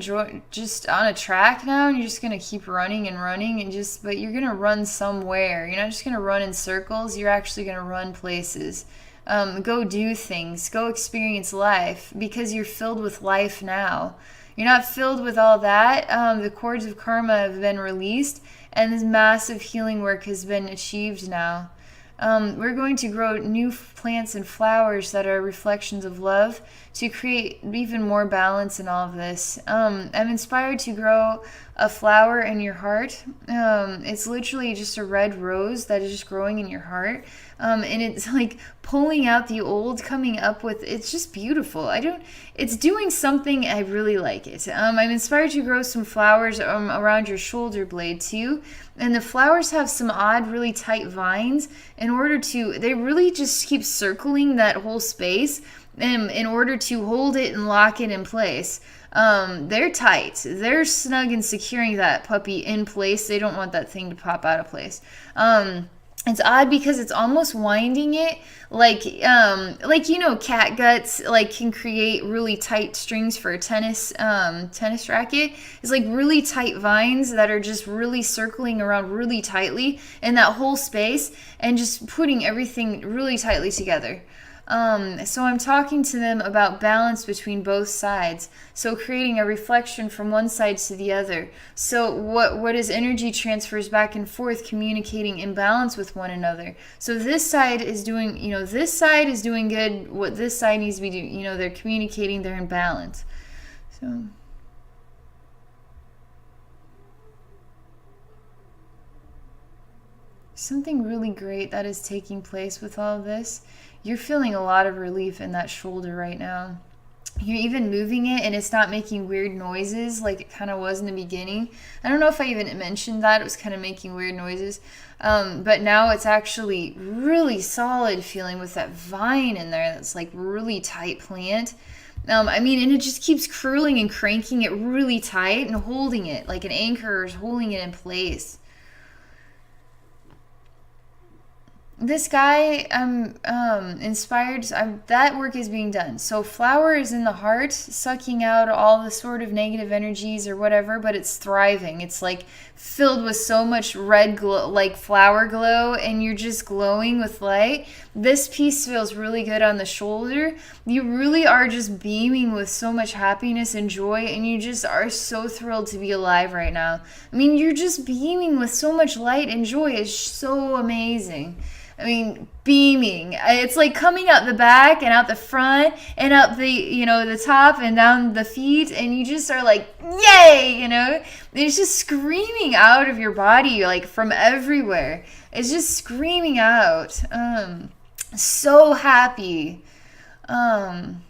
just on a track now, and you're just gonna keep running and running, but you're gonna run somewhere. You're not just gonna run in circles. You're actually gonna run places. Go do things. Go experience life, because you're filled with life now. You're not filled with all that. The cords of karma have been released, and this massive healing work has been achieved now. We're going to grow new plants and flowers that are reflections of love to create even more balance in all of this. I'm inspired to grow a flower in your heart. It's literally just a red rose that is just growing in your heart. And it's like pulling out the old, coming up with, it's just beautiful. It's doing something, I really like it. I'm inspired to grow some flowers around your shoulder blade too. And the flowers have some odd, really tight vines they really just keep circling that whole space in order to hold it and lock it in place. They're tight. They're snug and securing that puppy in place. They don't want that thing to pop out of place. It's odd because it's almost winding it like cat guts can create really tight strings for a tennis racket. It's like really tight vines that are just really circling around really tightly in that whole space and just putting everything really tightly together. So I'm talking to them about balance between both sides. So creating a reflection from one side to the other. So what is energy transfers back and forth, communicating in balance with one another. So this side is doing, good. What this side needs to be doing, they're communicating, they're in balance. So something really great that is taking place with all of this. You're feeling a lot of relief in that shoulder right now. you're even moving it and it's not making weird noises like it kind of was in the beginning. I don't know if I even mentioned that it was kind of making weird noises, but now it's actually really solid feeling with that vine in there that's like really tight plant. I mean, and it just keeps curling and cranking it really tight and holding it like an anchor is holding it in place. This guy, I'm inspired. That work is being done. So flower is in the heart, sucking out all the sort of negative energies or whatever, but it's thriving. It's like filled with so much red glow, like flower glow, and you're just glowing with light. This piece feels really good on the shoulder. You really are just beaming with so much happiness and joy, and you just are so thrilled to be alive right now. I mean, you're just beaming with so much light and joy. It's so amazing. I mean, beaming. It's like coming out the back and out the front and up the top and down the feet, and you just are like, yay. It's just screaming out of your body, like from everywhere. It's just screaming out. So happy. I'm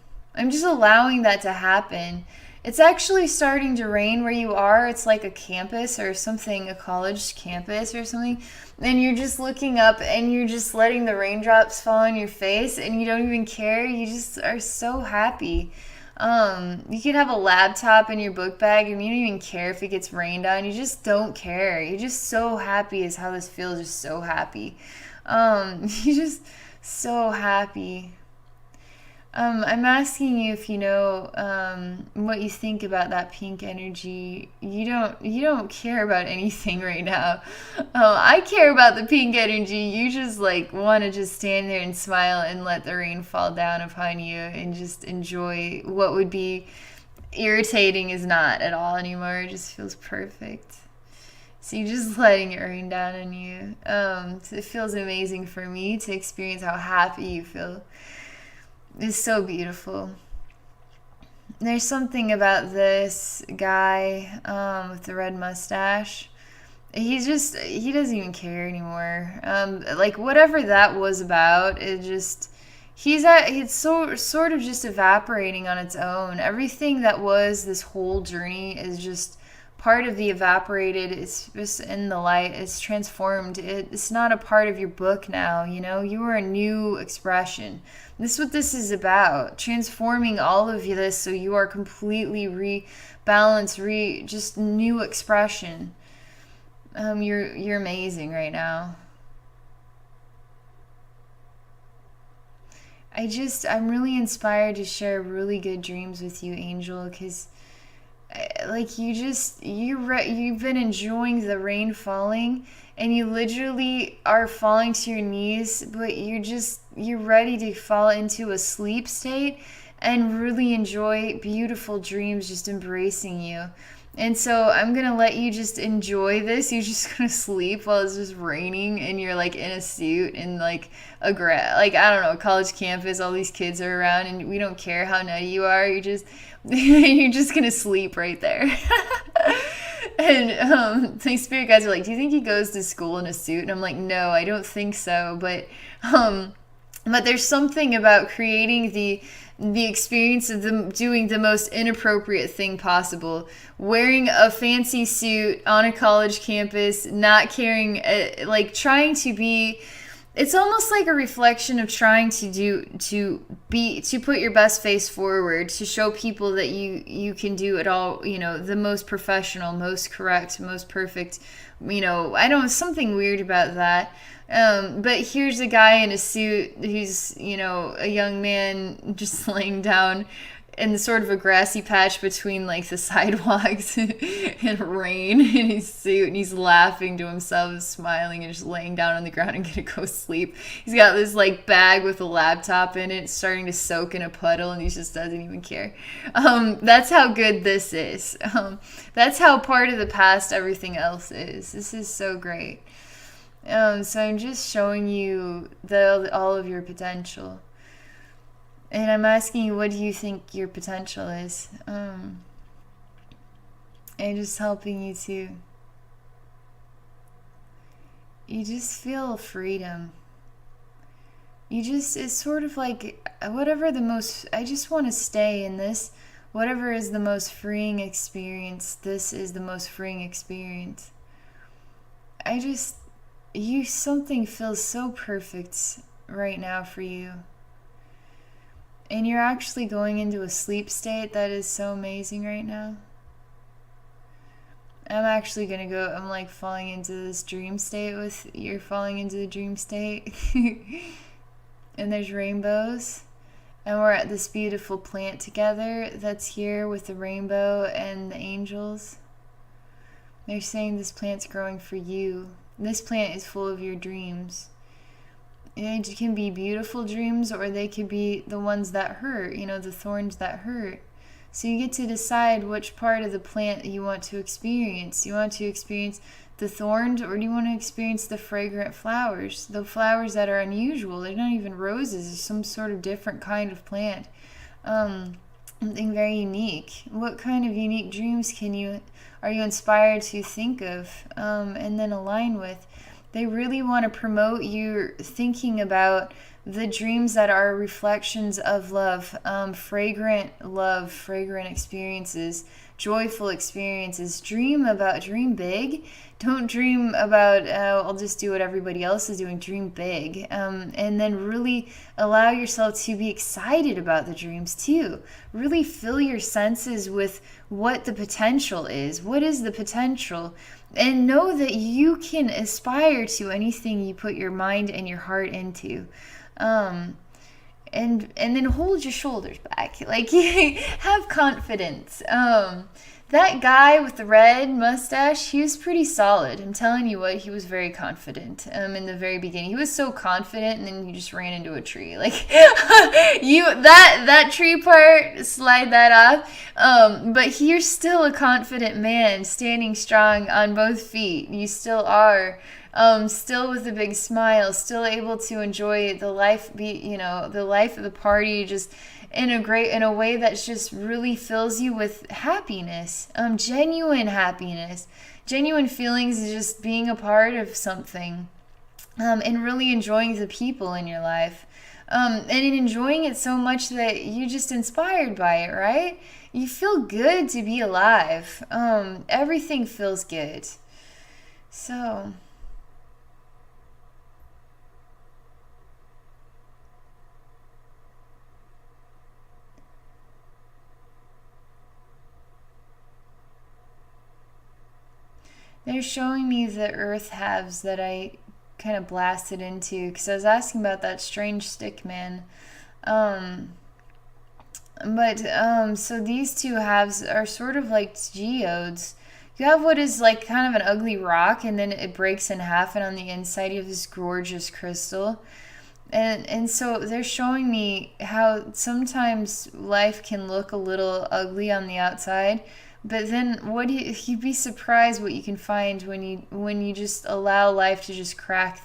just allowing that to happen. It's actually starting to rain where you are. It's like a campus or something, a college campus or something. And you're just looking up and you're just letting the raindrops fall on your face and you don't even care. You just are so happy. You could have a laptop in your book bag and you don't even care if it gets rained on. You just don't care. You're just so happy is how this feels. Just so happy. You're just so happy. I'm asking you if you know what you think about that pink energy. You don't care about anything right now. I care about the pink energy. You just like want to just stand there and smile and let the rain fall down upon you and just enjoy what would be irritating is not at all anymore. It just feels perfect. So you're just letting it rain down on you. So it feels amazing for me to experience how happy you feel. It's so beautiful. There's something about this guy with the red mustache. He doesn't even care anymore. Like whatever that was about, it's so sort of just evaporating on its own. Everything that was this whole journey is just part of the evaporated. It's just in the light. It's transformed. It's not a part of your book now. You are a new expression. This is what this is about. Transforming all of this so you are completely rebalanced, just new expression. You're amazing right now. I'm really inspired to share really good dreams with you, Angel, because like you've been enjoying the rain falling and you literally are falling to your knees, but you're ready to fall into a sleep state and really enjoy beautiful dreams just embracing you. And so I'm gonna let you just enjoy this. You're just gonna sleep while it's just raining, and you're like in a suit and like like I don't know, college campus. All these kids are around, and we don't care how nutty you are. You're just gonna sleep right there. And the spirit guides are like, "Do you think he goes to school in a suit?" And I'm like, "No, I don't think so." But there's something about creating the experience of them doing the most inappropriate thing possible, wearing a fancy suit on a college campus, not caring, like trying to be. It's almost like a reflection of trying to put your best face forward, to show people that you can do it all, the most professional, most correct, most perfect. I don't know, something weird about that. But here's a guy in a suit who's, a young man just laying down in sort of a grassy patch between like the sidewalks and rain in his suit, and he's laughing to himself, smiling, and just laying down on the ground and gonna go sleep. He's got this like bag with a laptop in it, starting to soak in a puddle, and he just doesn't even care. That's how good this is. That's how part of the past everything else is. This is so great. So I'm just showing you all of your potential. And I'm asking you, what do you think your potential is? And just helping you just feel freedom. You just, it's sort of like whatever the most, I just want to stay in this. Whatever is the most freeing experience, this is the most freeing experience. I just, something feels so perfect right now for you. And you're actually going into a sleep state that is so amazing right now. I'm actually gonna go, I'm like falling into this dream state with, you're falling into the dream state. And there's rainbows. And we're at this beautiful plant together that's here with the rainbow and the angels. They're saying this plant's growing for you. This plant is full of your dreams. It can be beautiful dreams, or they could be the ones that hurt, the thorns that hurt. So you get to decide which part of the plant you want to experience. You want to experience the thorns, or do you want to experience the fragrant flowers? The flowers that are unusual. They're not even roses. It's some sort of different kind of plant. Something very unique. What kind of unique dreams are you inspired to think of and then align with? They really want to promote you thinking about the dreams that are reflections of love, fragrant experiences, joyful experiences. Dream big. Don't dream about, I'll just do what everybody else is doing. Dream big. And then really allow yourself to be excited about the dreams too. Really fill your senses with what the potential is. What is the potential? And know that you can aspire to anything you put your mind and your heart into. And then hold your shoulders back. Like, have confidence. That guy with the red mustache, he was pretty solid. I'm telling you what, he was very confident in the very beginning. He was so confident, and then he just ran into a tree. Like, that tree part, slide that off. But you're still a confident man, standing strong on both feet. You still are. Still with a big smile, still able to enjoy the life, the life of the party, just in a way that just really fills you with happiness, genuine happiness, genuine feelings of just being a part of something, and really enjoying the people in your life, and in enjoying it so much that you're just inspired by it, right? You feel good to be alive. Everything feels good. So they're showing me the earth halves that I kind of blasted into, because I was asking about that strange stick man. So these two halves are sort of like geodes. You have what is like kind of an ugly rock, and then it breaks in half, and on the inside you have this gorgeous crystal. And so they're showing me how sometimes life can look a little ugly on the outside, but then you'd be surprised what you can find when you just allow life to just crack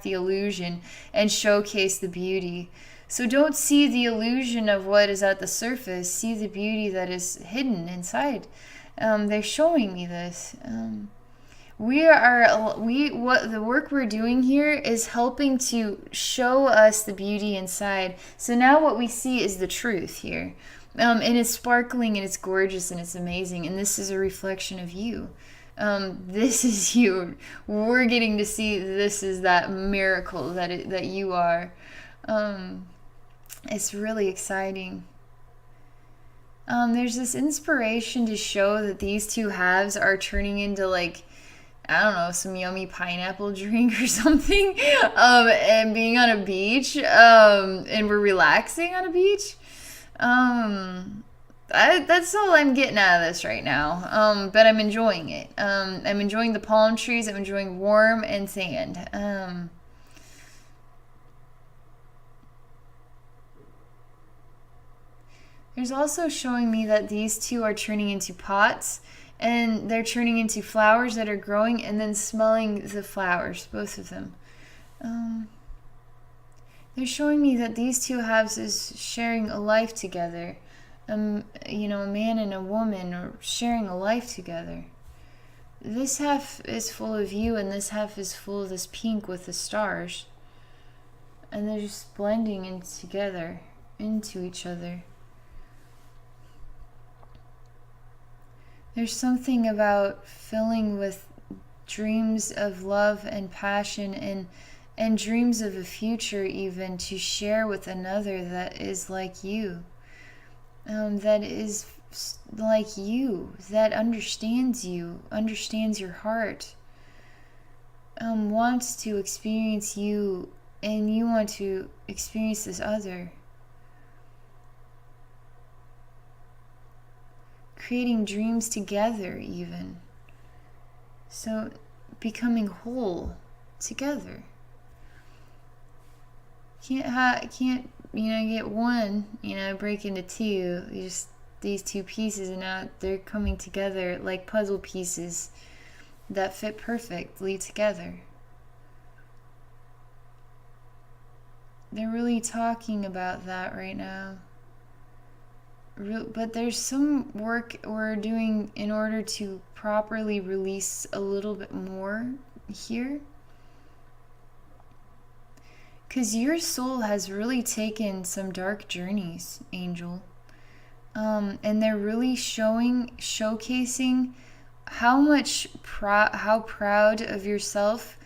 the illusion and showcase the beauty. So don't see the illusion of what is at the surface. See the beauty that is hidden inside. They're showing me this. What the work we're doing here is helping to show us the beauty inside. So now what we see is the truth here. And it's sparkling, and it's gorgeous, and it's amazing. And this is a reflection of you. This is you. We're getting to see this is that miracle that you are. It's really exciting. There's this inspiration to show that these two halves are turning into, like, I don't know, some yummy pineapple drink or something, and being on a beach, and we're relaxing on a beach. That's all I'm getting out of this right now. But I'm enjoying it. I'm enjoying the palm trees. I'm enjoying warm and sand. There's also showing me that these two are turning into pots, and they're turning into flowers that are growing, and then smelling the flowers, both of them. They're showing me that these two halves is sharing a life together. A man and a woman are sharing a life together. This half is full of you, and this half is full of this pink with the stars. and they're just blending in together into each other. There's something about filling with dreams of love and passion and dreams of a future even to share with another that is like you, that is like you, that understands you, understands your heart, wants to experience you, and you want to experience this other. Creating dreams together even. So becoming whole together. Can't get one, break into two. Just these two pieces, and now they're coming together like puzzle pieces that fit perfectly together. They're really talking about that right now. But there's some work we're doing in order to properly release a little bit more here. Because your soul has really taken some dark journeys, Angel. And they're really showcasing how proud of yourself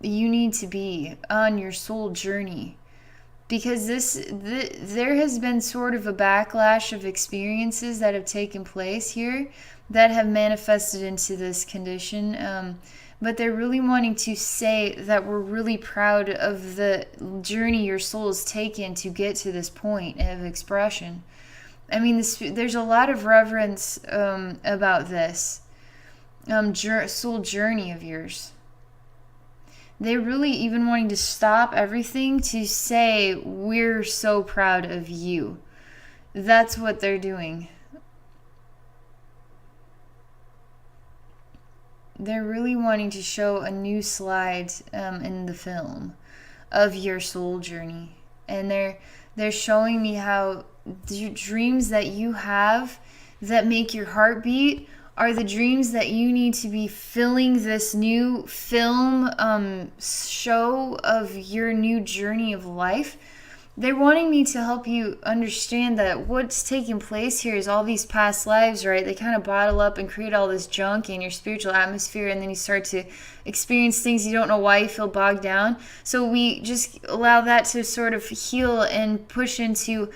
you need to be on your soul journey. Because there has been sort of a backlash of experiences that have taken place here that have manifested into this condition. But they're really wanting to say that we're really proud of the journey your soul has taken to get to this point of expression. I mean, there's a lot of reverence about this soul journey of yours. They're really even wanting to stop everything to say, we're so proud of you. That's what they're doing. They're really wanting to show a new slide in the film of your soul journey. And they're showing me how the dreams that you have that make your heart beat are the dreams that you need to be filling this new film show of your new journey of life. They're wanting me to help you understand that what's taking place here is all these past lives, right? They kind of bottle up and create all this junk in your spiritual atmosphere, and then you start to experience things you don't know why you feel bogged down. So we just allow that to sort of heal and push into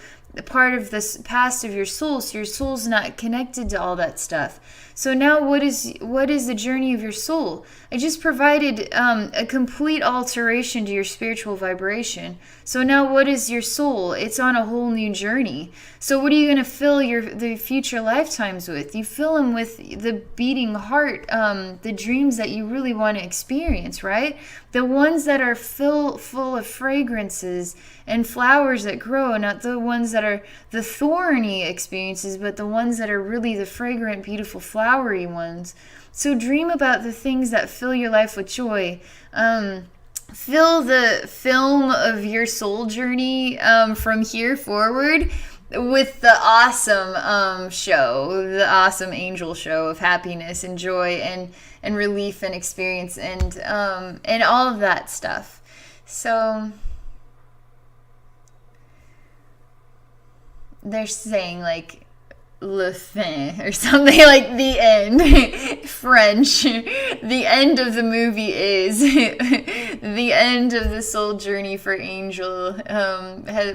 part of this past of your soul, so your soul's not connected to all that stuff. So now what is the journey of your soul? I just provided a complete alteration to your spiritual vibration. So now what is your soul? It's on a whole new journey. So what are you going to fill the future lifetimes with? You fill them with the beating heart, the dreams that you really want to experience, right? The ones that are full of fragrances and flowers that grow, not the ones that are the thorny experiences, but the ones that are really the fragrant, beautiful, flowery ones. So dream about the things that fill your life with joy. Fill the film of your soul journey from here forward with the awesome show, the awesome angel show of happiness and joy and relief and experience and all of that stuff. So they're saying like le fin or something, like the end. French. The end of the movie is the end of the soul journey for Angel.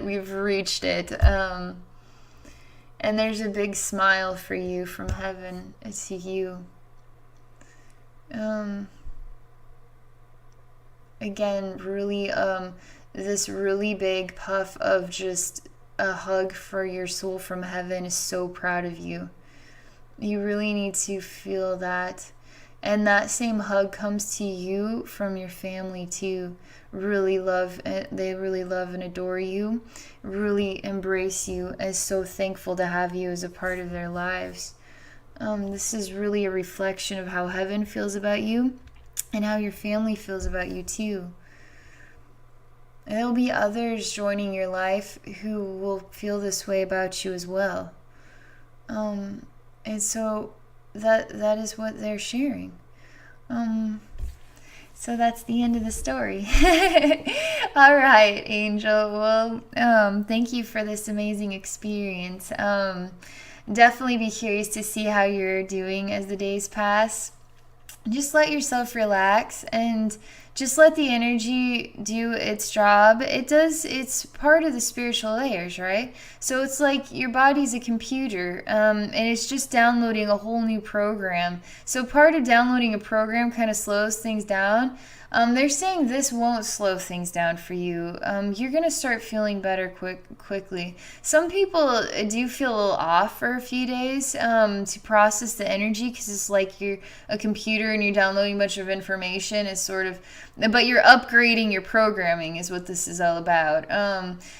We've reached it. And there's a big smile for you from heaven to you. Again, really this really big puff of just a hug for your soul from heaven is so proud of you. You really need to feel that. And that same hug comes to you from your family too. They really love and adore you. Really embrace you, as so thankful to have you as a part of their lives. This is really a reflection of how heaven feels about you and how your family feels about you too. And there'll be others joining your life who will feel this way about you as well. And so that is what they're sharing. So that's the end of the story. All right, Angel. Well, thank you for this amazing experience. Definitely be curious to see how you're doing as the days pass. Just let yourself relax and just let the energy do its job. It's part of the spiritual layers, right? So it's like your body's a computer, and it's just downloading a whole new program. So part of downloading a program kind of slows things down. They're saying this won't slow things down for you. You're gonna start feeling better quickly. Some people do feel a little off for a few days to process the energy, because it's like you're a computer and you're downloading a bunch of information. It's sort of, but you're upgrading your programming is what this is all about.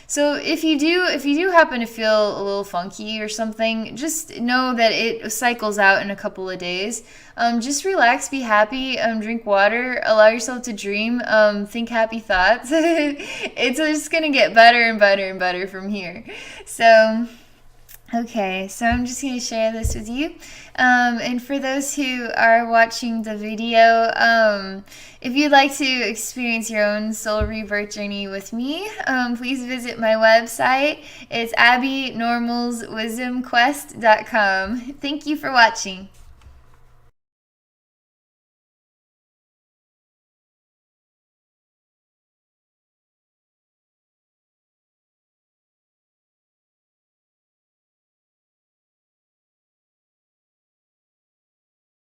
So if you do happen to feel a little funky or something, just know that it cycles out in a couple of days. Just relax, be happy, drink water, allow yourself to dream, think happy thoughts. It's just gonna get better and better and better from here. So, okay, so I'm just going to share this with you. And for those who are watching the video, if you'd like to experience your own soul rebirth journey with me, please visit my website. It's abbeynormalswisdomquest.com. Thank you for watching.